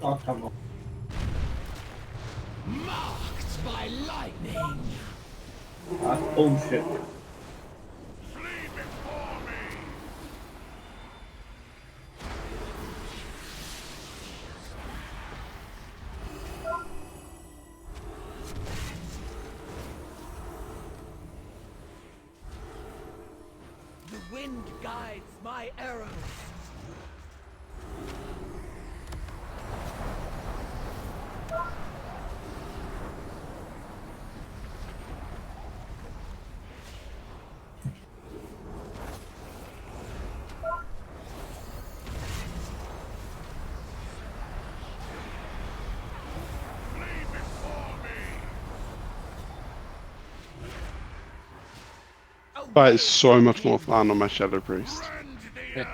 Oh, come on. Marked by lightning. That's bullshit. Flee before me! The wind guides my arrows. Flee before me! But it's so much more fun on my Shadow Priest. Rend the earth!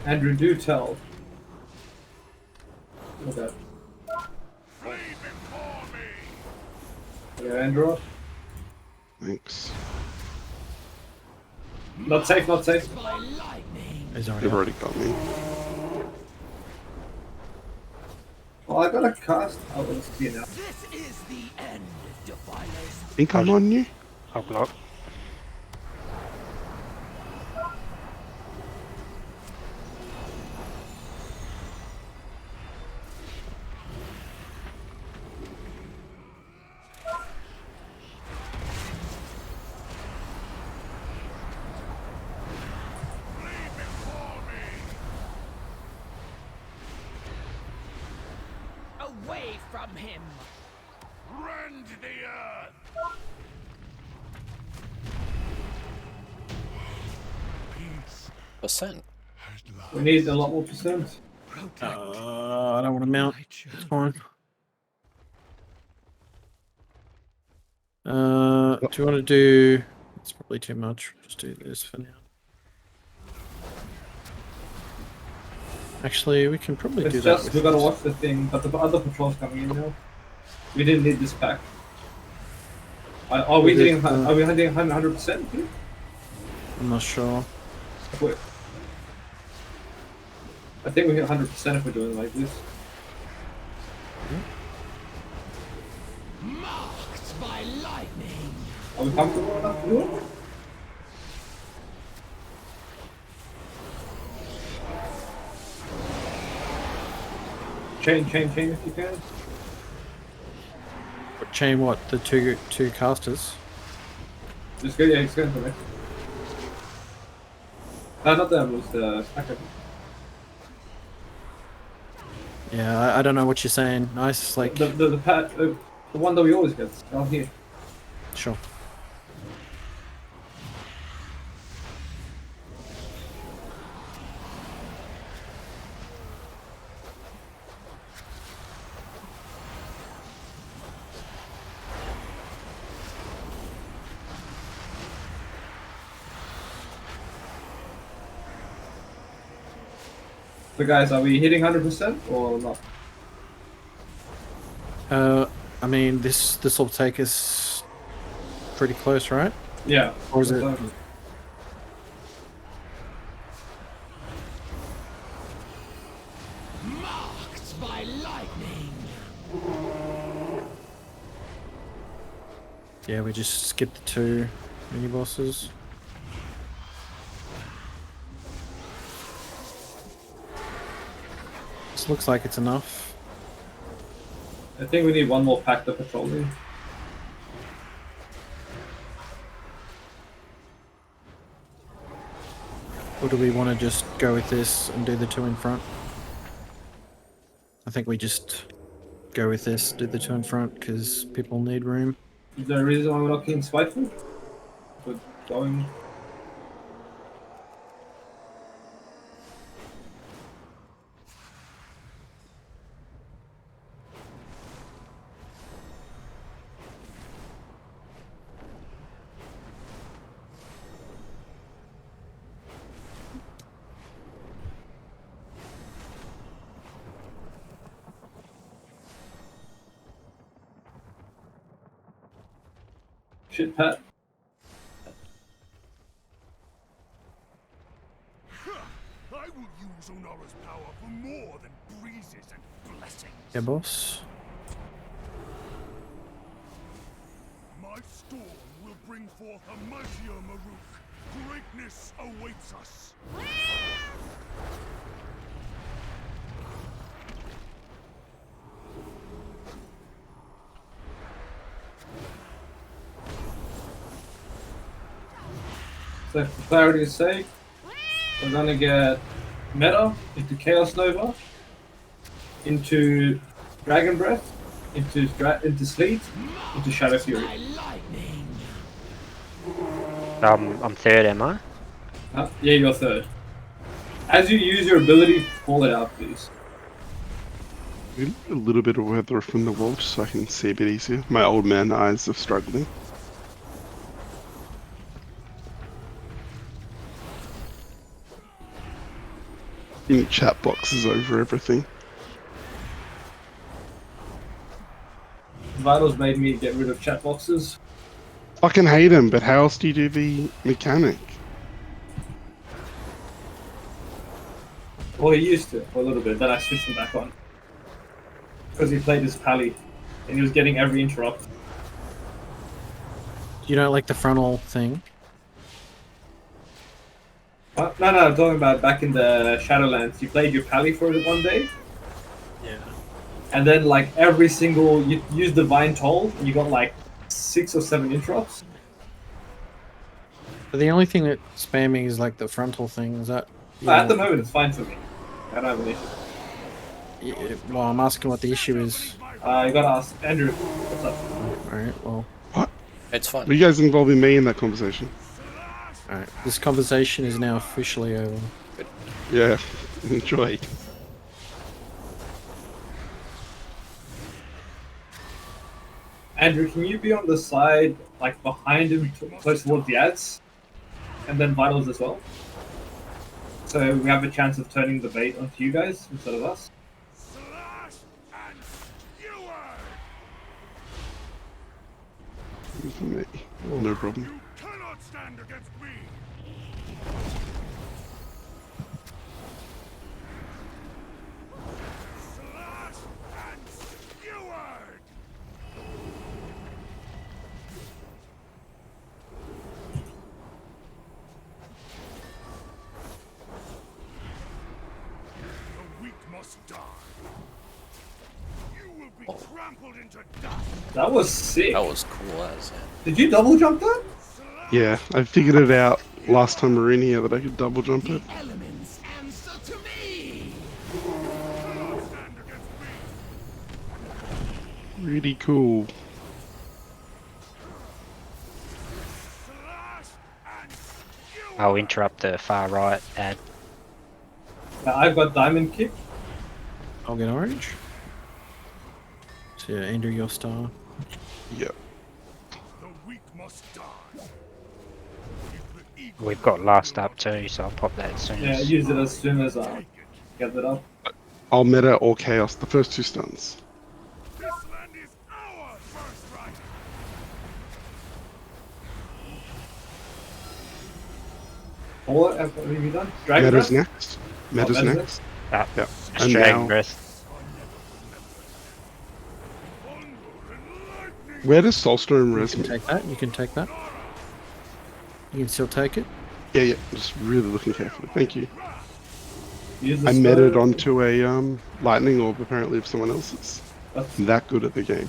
Andrew, do tell. Okay. Flee before me! Yeah, Andrew. Thanks. Not safe, not safe. By lightning. He's already You've up. already got me. Well, I gotta cast. Oh, let's see now. This is the end, defilers. Think I'm on you? I'll block. Flee before me! Away from him. Rend the earth! Peace Percent. at last. We need a lot more percent. I don't want to mount. It's fine. Do you want to do? It's probably too much. Just do this for now. Actually, we can probably do It's that. just we gotta watch the thing, but the other patrols coming in now. We didn't need this pack. Are we hitting? Are we hitting 100%? I'm not sure. Wait. I think we hit 100% if we're doing it like this. Marked by lightning. Are we comfortable enough to do it? Chain if you can. Chain what? The two casters? Just go, yeah, just go into the next. No, not them, it was the stacker. Yeah, I don't know what you're saying. Nice, like The one that we always get down here. sure. So guys, are we hitting 100% or not? I mean, this will take us pretty close, right? Yeah. Or is it? Marked by lightning. Yeah, we just skip the two mini bosses. This looks like it's enough. I think we need one more pack to patrol in. Or do we want to just go with this and do the two in front? I think we just go with this, do the two in front, because people need room. Is there a reason why we're not getting spiteful? We're going. Shit, Pat. I will use Onora's power for more than breezes and blessings. Yeah, boss. My storm will bring forth a mightier Maruk. Greatness awaits us. So for clarity's sake, we're gonna get Meta into Chaos Nova, into Dragon Breath, into Sleet, into Shadow Fury. I'm third, am I? Yeah, you're third. As you use your ability, call it out, please. Maybe a little bit of weather from the wall just so I can see a bit easier. My old man eyes are struggling. In chat boxes over everything. Vitals made me get rid of chat boxes. Fucking hate him, but how else do you do the mechanic? Well, he used to for a little bit, then I switched him back on. Because he played his Pally, and he was getting every interrupt. You don't like the frontal thing? No, I'm talking about back in the Shadowlands. You played your Pally for one day, Yeah. and then like every single you used Divine Toll, and you got like 6 or 7 interrupts. But the only thing that spamming is like the frontal thing. Is that? At the moment, it's fine for me. I don't have an issue. Yeah, well, I'm asking what the issue is. You gotta ask Andrew. What's up? Alright, well. What? It's fine. Were you guys involving me in that conversation? Alright, this conversation is now officially over. Yeah, enjoy. Andrew, can you be on the side, like behind him, close towards the ads, and then Vitals as well? So we have a chance of turning the bait onto you guys instead of us. Me. No problem. You cannot stand against me. Slash and skewered. The weak must die. You will be trampled into dust. That was sick. That was cool as yeah. Did you double jump that? Yeah, I figured it out last time we were in here that I could double jump it. Elements answer to me. Really cool. I'll interrupt the far right ad. I've got Diamond Kick. I'll get orange. So yeah, Andrew, your star. Yep. The weak must die. We've got last up too, so I'll pop that as soon Yeah, as. use it as soon as I get that up. I'll meta or chaos, the first 2 stuns. This land is our birthright. What have you done? Dragon Meta's Breath? next. Meta's Meta's next. Ah, Yep. it's And Dragon now, Breath. where does Soulstone You res can me? take that. You can take that. You can still take it. Yeah, yeah. Just really looking carefully. Thank you. Use the I spell. meted onto a lightning orb apparently of someone else's. That's I'm that good at the game.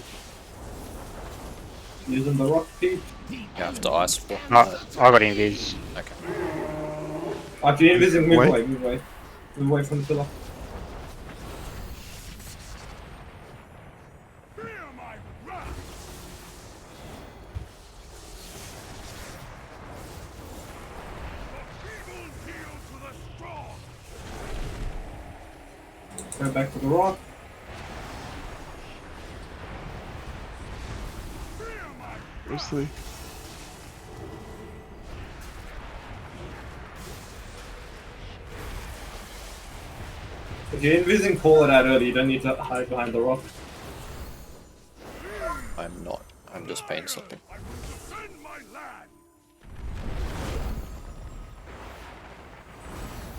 using the rock peak. You have to ice block. Oh, I got invis. Okay. After you're invising, move Wait. away, move away. Move away from the pillar. Fear my wrath. The feeble yield to the strong. Go back to the rock. Seriously? If you're invising, call it out early. You don't need to hide behind the rock. I'm not. I'm just paying something. I will defend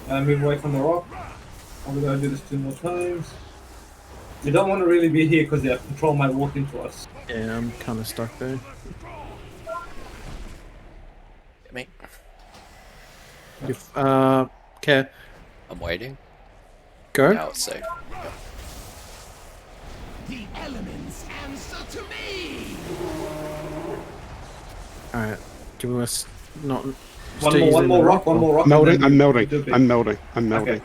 Move away from the rock. I'm gonna do this 2 more times. You don't want to really be here because the control might walk into us. Yeah, I'm kind of stuck there. Get me. If, okay, I'm waiting. go. Now it's safe. Yep. The elements answer to me. Alright, do we not... One more rock. or- And Melding. then I'm you melding. do big. I'm melding. I'm melding. Okay.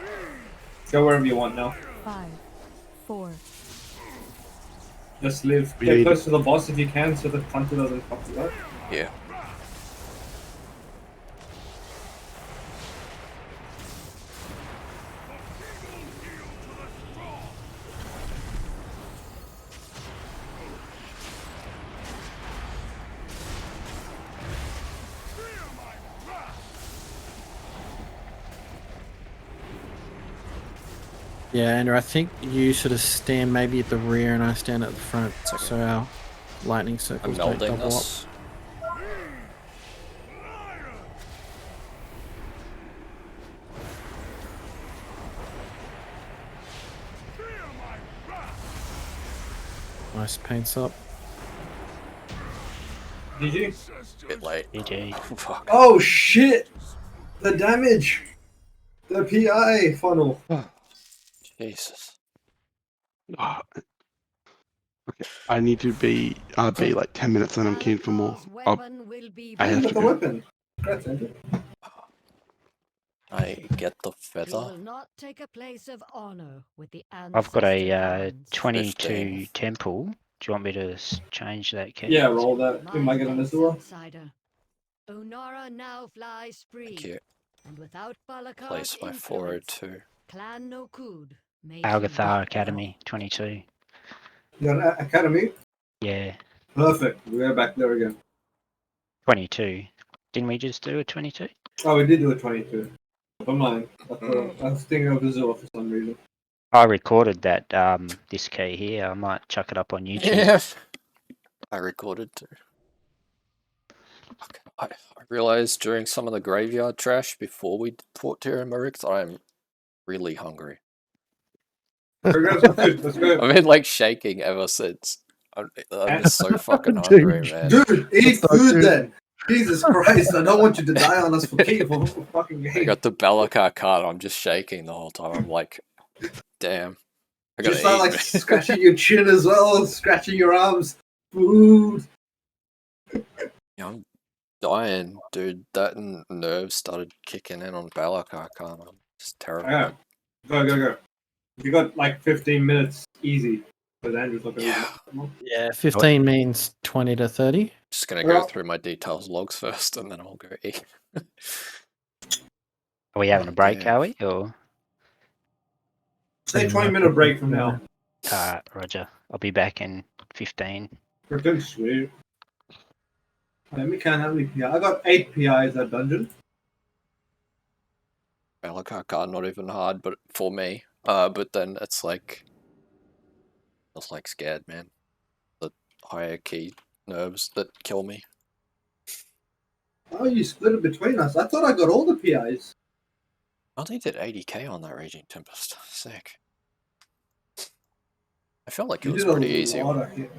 Go wherever you want now. 5, 4, Just live. We Get need- close to the boss if you can, so the hunter doesn't fuck you up. Yeah. Yeah, Andrew, I think you sort of stand maybe at the rear and I stand at the front, so our lightning I'm circles don't melding double up. this. Nice paints up. GG. Bit late. GG. Oh, fuck. Oh shit! The damage! The PI funnel. Jesus. Ah, okay. I need to be like 10 minutes and I'm keen for more. Weapon will be I You have got to the go. weapon. Congrats, Andrew. I get the You feather. will not take a place of honor with the I've got a ancestor clans. 22 15. temple. Do you want me to change that, Ken? Yeah, roll that. You might get on My this as thanks, well. outsider. Onara now flies free. Thank you. And without Balakar's Place my influence, 402. Clan Nokhud may Algathar Academy, 22. You got an academy? Yeah, Perfect. We're back there again. 22. Didn't we just do a 22? Oh, we did do a 22. I'm lying. I was thinking of Azure for some reason. I recorded that this key here. I might chuck it up on YouTube. Yeah. I recorded too. I realized during some of the graveyard trash before we fought Tyrannical that I'm really hungry. Grab some food. Let's go. I've been like shaking ever since. I'm just so fucking Dude. hungry, man. Dude, eat Let's not food do- then. Jesus Christ, I don't want you to die on us for fucking I game. got the Balacar card. I'm just shaking the whole time. I'm like, damn. I gotta Just start eat. like man. scratching your chin as well, scratching your arms. Food. Yeah, I'm dying, dude. That nerve started kicking in on Balacar card. I'm just terrified. Yeah. Go. You got like 15 minutes easy. Because Andrew's not going to Yeah. Yeah, 15 means 20 to 30. Just gonna go through my details logs first, and then I'll go eat. Are we having a break, damn. are we? Or Say 20-minute break from now. Roger. I'll be back in 15. Freaking sweet. Let me count how many PI. I got 8 PIs at dungeon. Balacar card not even hard, but for me. But then it's like scared, man. The higher key nerves that kill me. Oh, you split it between us. I thought I got all the PIs. I only did 80k on that Raging Tempest. Sick. I felt like it You was did a pretty easy. lot of hit.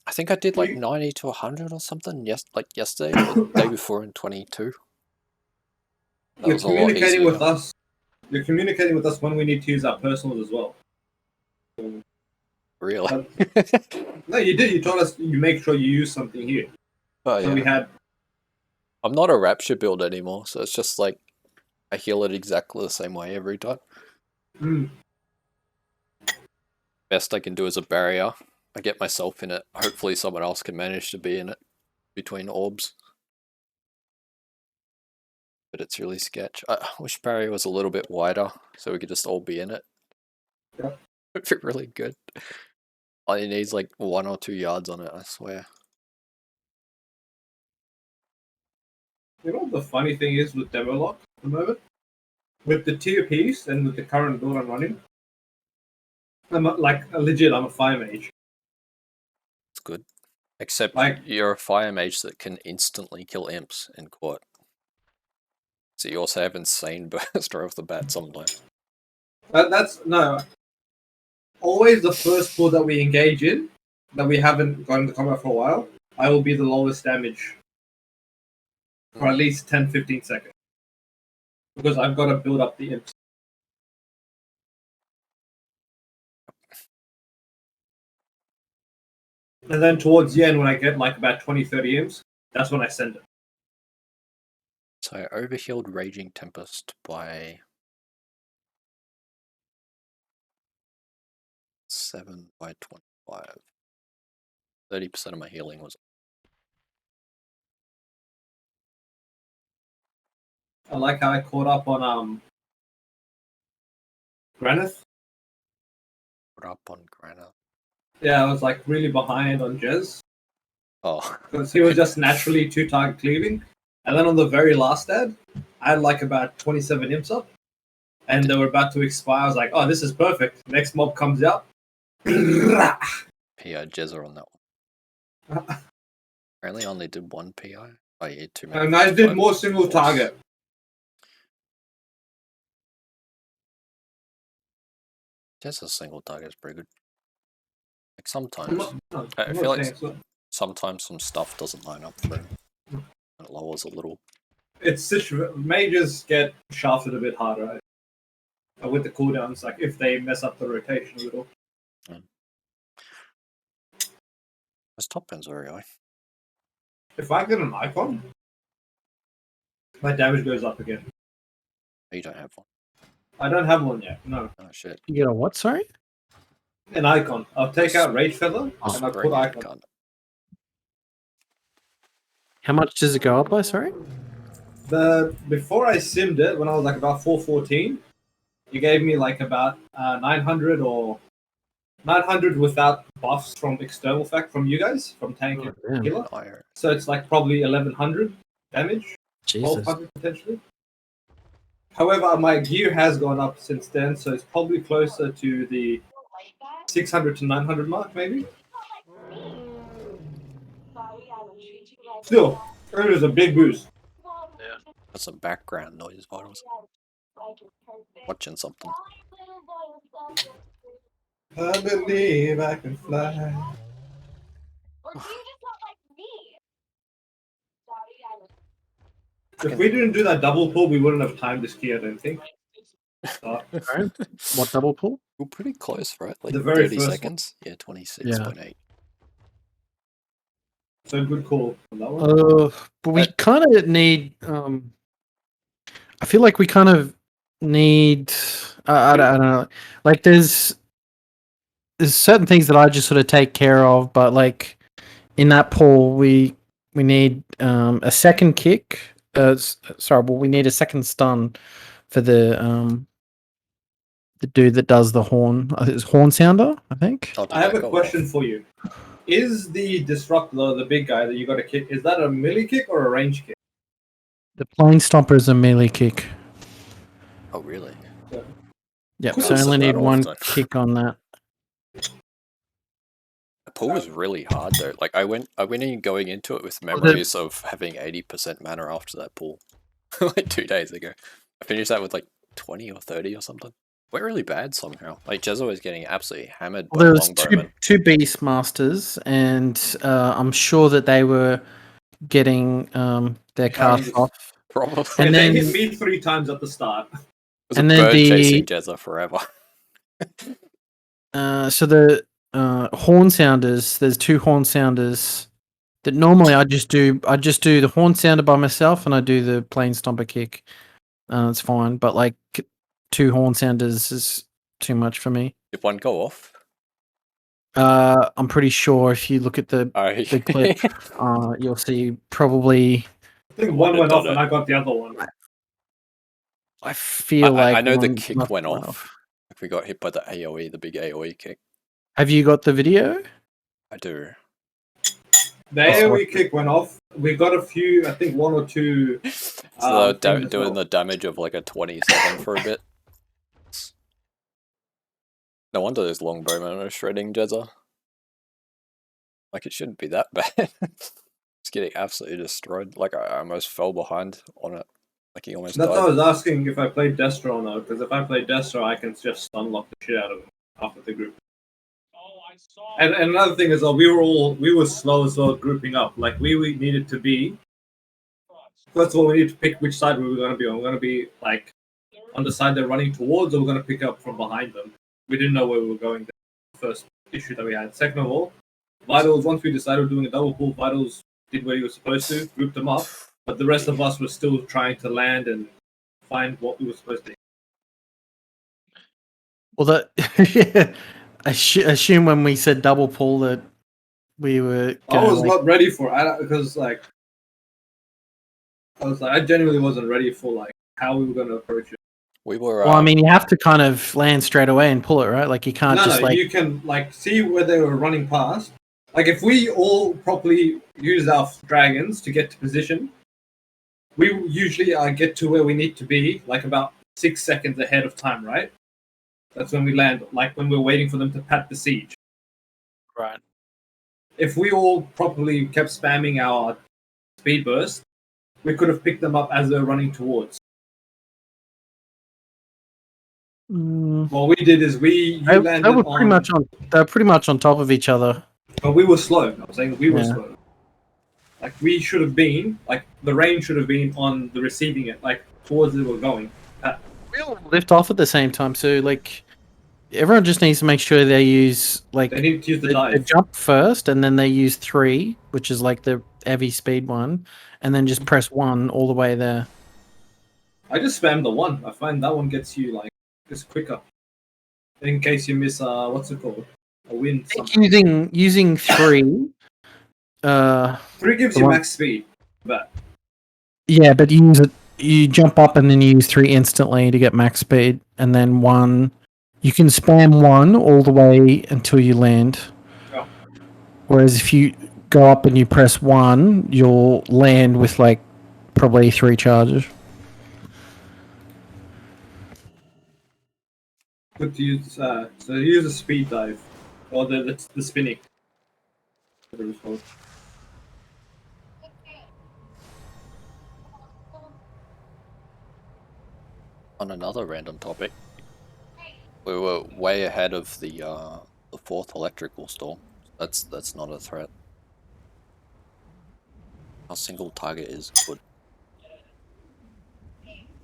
I think I did like 90 to 100 or something yesterday or the day before in 22. That You're was a lot communicating easier. with us. You're communicating with us when we need to use our personals as well. Really? No, you did. You told us you make sure you use something here. Oh, So yeah. we had. I'm not a Rapture build anymore, so it's just like I heal it exactly the same way every time. Best I can do is a barrier. I get myself in it. Hopefully someone else can manage to be in it between orbs. But it's really sketch. I wish barrier was a little bit wider so we could just all be in it. Yep. It'd be really good. All you need is like 1 or 2 yards on it, I swear. You know what the funny thing is with Demolock at the moment? With the tier piece and with the current build I'm running, I'm legit, I'm a fire mage. It's good. Except Like- you're a fire mage that can instantly kill imps in court. So you also have insane burst right off the bat sometimes. That's no. Always the first pull that we engage in, that we haven't gone into combat for a while, I will be the lowest damage for at least 10-15 seconds. Because I've got to build up the imps. And then towards the end, when I get like about 20-30 imps, that's when I send it. So I overhealed Raging Tempest by 7 by 25. 30% of my healing was. I like how I caught up on Granith. Caught up on Granite. Yeah, I was like really behind on Jez. Oh. Because he was just naturally 2-target cleaving. And then on the very last ad, I had like about 27 imps up. And they were about to expire. I was like, oh, this is perfect. Next mob comes out. PI Jezza on that one. Apparently only did one PI. Oh, yeah, too many. And I did more single target. Just a single target is pretty good. Like sometimes, I'm I not feel like saying so. sometimes some stuff doesn't line up for him. It lowers a little. It's mages get shafted a bit harder, right? With the cooldowns, like if they mess up the rotation a little. His top end's very high. If I get an icon, my damage goes up again. You don't have one. I don't have one yet. No. Oh shit. You get a what? Sorry. An icon. I'll take out Rage Feather and I'll put icon. How much does it go up by? Sorry. Before I simmed it, when I was like about 414, you gave me like about 900 or 900 without buffs from external fact from you guys, from tank and healer. So it's like probably 1100 damage, 1200 potentially. However, my gear has gone up since then, so it's probably closer to the 600 to 900 mark, maybe. Still, it is a big boost. Yeah. That's some background noise, Vitals. Watching something. I believe I can fly. If we didn't do that double pull, we wouldn't have timed this key, I don't think. What double pull? We're pretty close, right? Like The very 30 first seconds? Yeah, 26.8. So good call on that one. But we kind of need. I feel like we kind of need. I don't know. Like there's certain things that I just sort of take care of, but like in that pool, we need a second kick. Sorry, well, we need a second stun for the dude that does the horn. It's horn sounder, I think. I have a question for you. Is the disruptor, the big guy that you got to kick, is that a melee kick or a range kick? The plane stomper is a melee kick. Oh, really? Yep, Cool. so I only need one Often. kick on that. The pool was really hard though. Like I went in going into it with memories of having 80% mana after that pool. Like 2 days ago. I finished that with like 20 or 30 or something. Went really bad somehow. Like Jezza was getting absolutely hammered by There was longbowmen. two beast masters, and I'm sure that they were getting their cast off. Probably. And they hit me 3 times at the start. It was and a then bird the chasing Jezza forever. so the horn sounders. There's 2 horn sounders that normally I just do the horn sounder by myself, and I do the plane stomper kick. It's fine, but like 2 horn sounders is too much for me. Did one go off? I'm pretty sure if you look at the clip, you'll see probably. I think one went off and I got the other one. I feel like I know the one kick must went have off. Like we got hit by the AoE, the big AoE kick. Have you got the video? I do. The AoE kick went off. We got a few, I think 1 or 2. So they were doing the damage of like a 27 for a bit. No wonder those longbowmen are shredding Jezza. Like it shouldn't be that bad. It's getting absolutely destroyed. Like I almost fell behind on it. Like he almost That's died. why I was asking if I played Destro or not, because if I play Destro, I can just unlock the shit out of him after the group. And another thing is, we were slow as well grouping up. Like we needed to be. First of all, we need to pick which side we were going to be on. We're going to be like on the side they're running towards, or we're going to pick up from behind them. We didn't know where we were going. The first issue that we had. Second of all, Vitals. Once we decided doing a double pull, Vitals did what he was supposed to, grouped them up. But the rest of us were still trying to land and find what we were supposed to. Well, that assume when we said double pull that we were. I was not ready for it because I genuinely wasn't ready for like how we were going to approach it. We were. Well, I mean, you have to kind of land straight away and pull it, right? Like you can't just like. You can like see where they were running past. Like if we all properly use our dragons to get to position, we usually get to where we need to be like about 6 seconds ahead of time, right? That's when we land, like when we're waiting for them to pat the siege. Right. If we all properly kept spamming our speed burst, we could have picked them up as they're running towards. What we did is they were pretty much on top of each other. But we were slow. I'm saying we were slow. Like we should have been, like the range should have been on the receiving it, like towards it we're going. We all lift off at the same time, so like everyone just needs to make sure they use like they need to use the dive. They jump first, and then they use 3, which is like the heavy speed one, and then just press 1 all the way there. I just spammed the 1. I find that one gets you like just quicker. In case you miss what's it called? A wind. I think using 3. 3 gives you max speed, but yeah, but you jump up and then you use 3 instantly to get max speed, and then 1. You can spam 1 all the way until you land. Oh. Whereas if you go up and you press 1, you'll land with like probably 3 charges. Good to use. So use a speed dive, or the spinning. Whatever it's called. On another random topic, we were way ahead of the 4th electrical storm. That's not a threat. Our single target is good.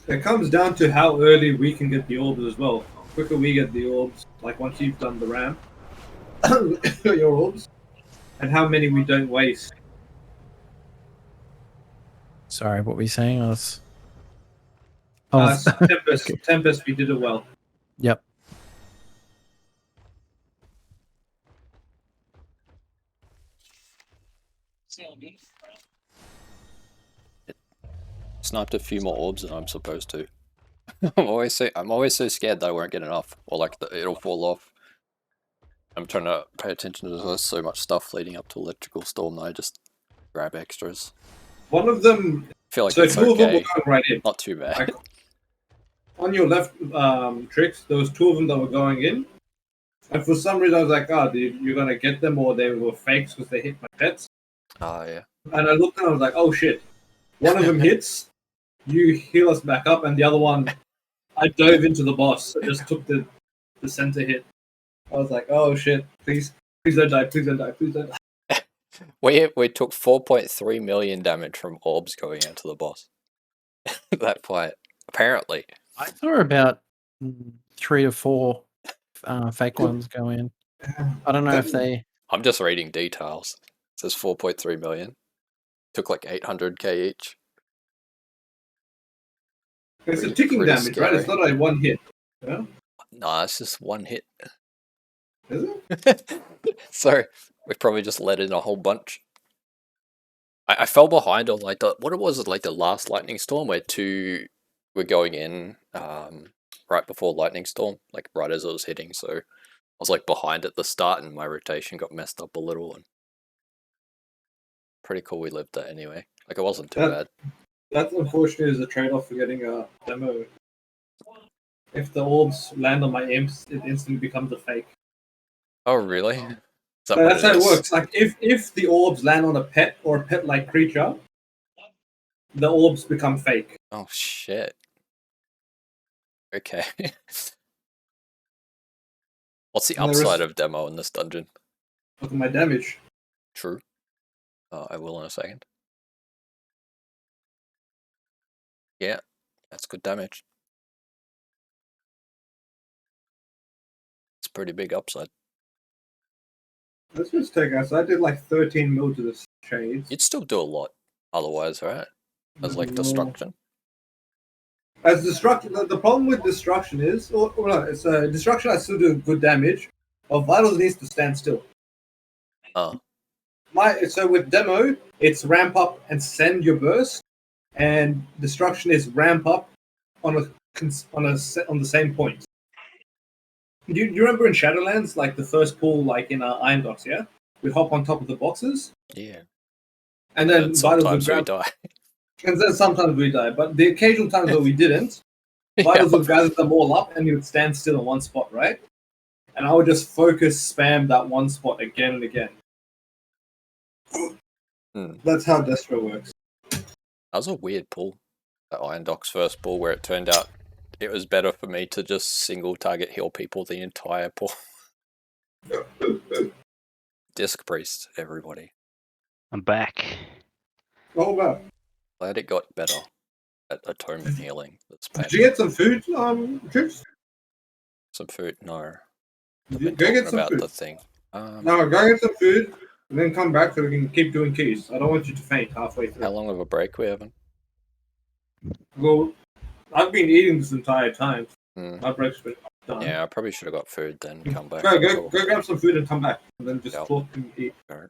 It comes down to how early we can get the orbs as well. The quicker we get the orbs, like once you've done the ramp, your orbs, and how many we don't waste. Sorry, what were you saying? Tempest, Tempest, we did it well. Yep. Sniped a few more orbs than I'm supposed to. I'm always so scared that I won't get enough, or like it'll fall off. I'm trying to pay attention to there's so much stuff leading up to electrical storm that I just grab extras. One of them. I feel like so it's 2 of them okay. were going right in. Not too bad. Like, on your left, Tricks, there was 2 of them that were going in, and for some reason I was like, dude, you're gonna get them, or they were fakes because they hit my pets. Yeah. And I looked and I was like, oh shit. One of them hits, you heal us back up, and the other one, I dove into the boss. I just took the center hit. I was like, oh shit, please don't die, please don't die, please don't die. We took 4.3 million damage from orbs going into the boss. That fight, apparently. I saw about 3 to 4 fake ones go in. I don't know if they... I'm just reading details. It says 4.3 million. Took like 800k each. It's a ticking damage, scary. right? It's not a 1 hit. Yeah? Nah, it's just 1 hit. Is it? So we probably just let in a whole bunch. I fell behind on like what it was like the last lightning storm where 2 were going in right before lightning storm, like right as it was hitting. So I was like behind at the start, and my rotation got messed up a little. And pretty cool we lived that anyway. Like it wasn't too bad. That's unfortunately is the trade-off for getting a demo. If the orbs land on my imps, it instantly becomes a fake. Oh really? That's how it works. Like if the orbs land on a pet or a pet-like creature, the orbs become fake. Oh shit. Okay. What's the And the upside rest- of demo in this dungeon? Look at my damage. True. I will in a second. Yeah, that's good damage. It's a pretty big upside. Let's just take us. I did like 13 mil to the shades. You'd still do a lot otherwise, right? As like No. destruction. As destruction, the problem with destruction is, or no, it's destruction. I still do good damage. But vitals needs to stand still. Oh, So with demo, it's ramp up and send your burst, and destruction is ramp up on the same point. Do you remember in Shadowlands, like the first pool, like in Iron Docks, yeah, we'd hop on top of the boxes, yeah. and then vitals would Sometimes we grab, die. and then sometimes we die. But the occasional times where we didn't, vitals would gather them all up, and you would stand still in one spot, right? And I would just focus spam that one spot again and again. That's how Destro works. That was a weird pull. That Iron Doc's first pull, where it turned out it was better for me to just single target heal people the entire pull. Disc Priest, everybody. I'm back. Oh wow! Glad it got better at atonement healing. That's Did you get some food, Trips? some food? No. I've Go been talking get some about food. the thing. No, go get some food, and then come back so we can keep doing keys. I don't want you to faint halfway through. How long of a break we having? Well, I've been eating this entire time. Mm. My break's been done. Yeah, I probably should have got food then come back. Go grab some food and come back, and then just Yep. talk and eat. Alright.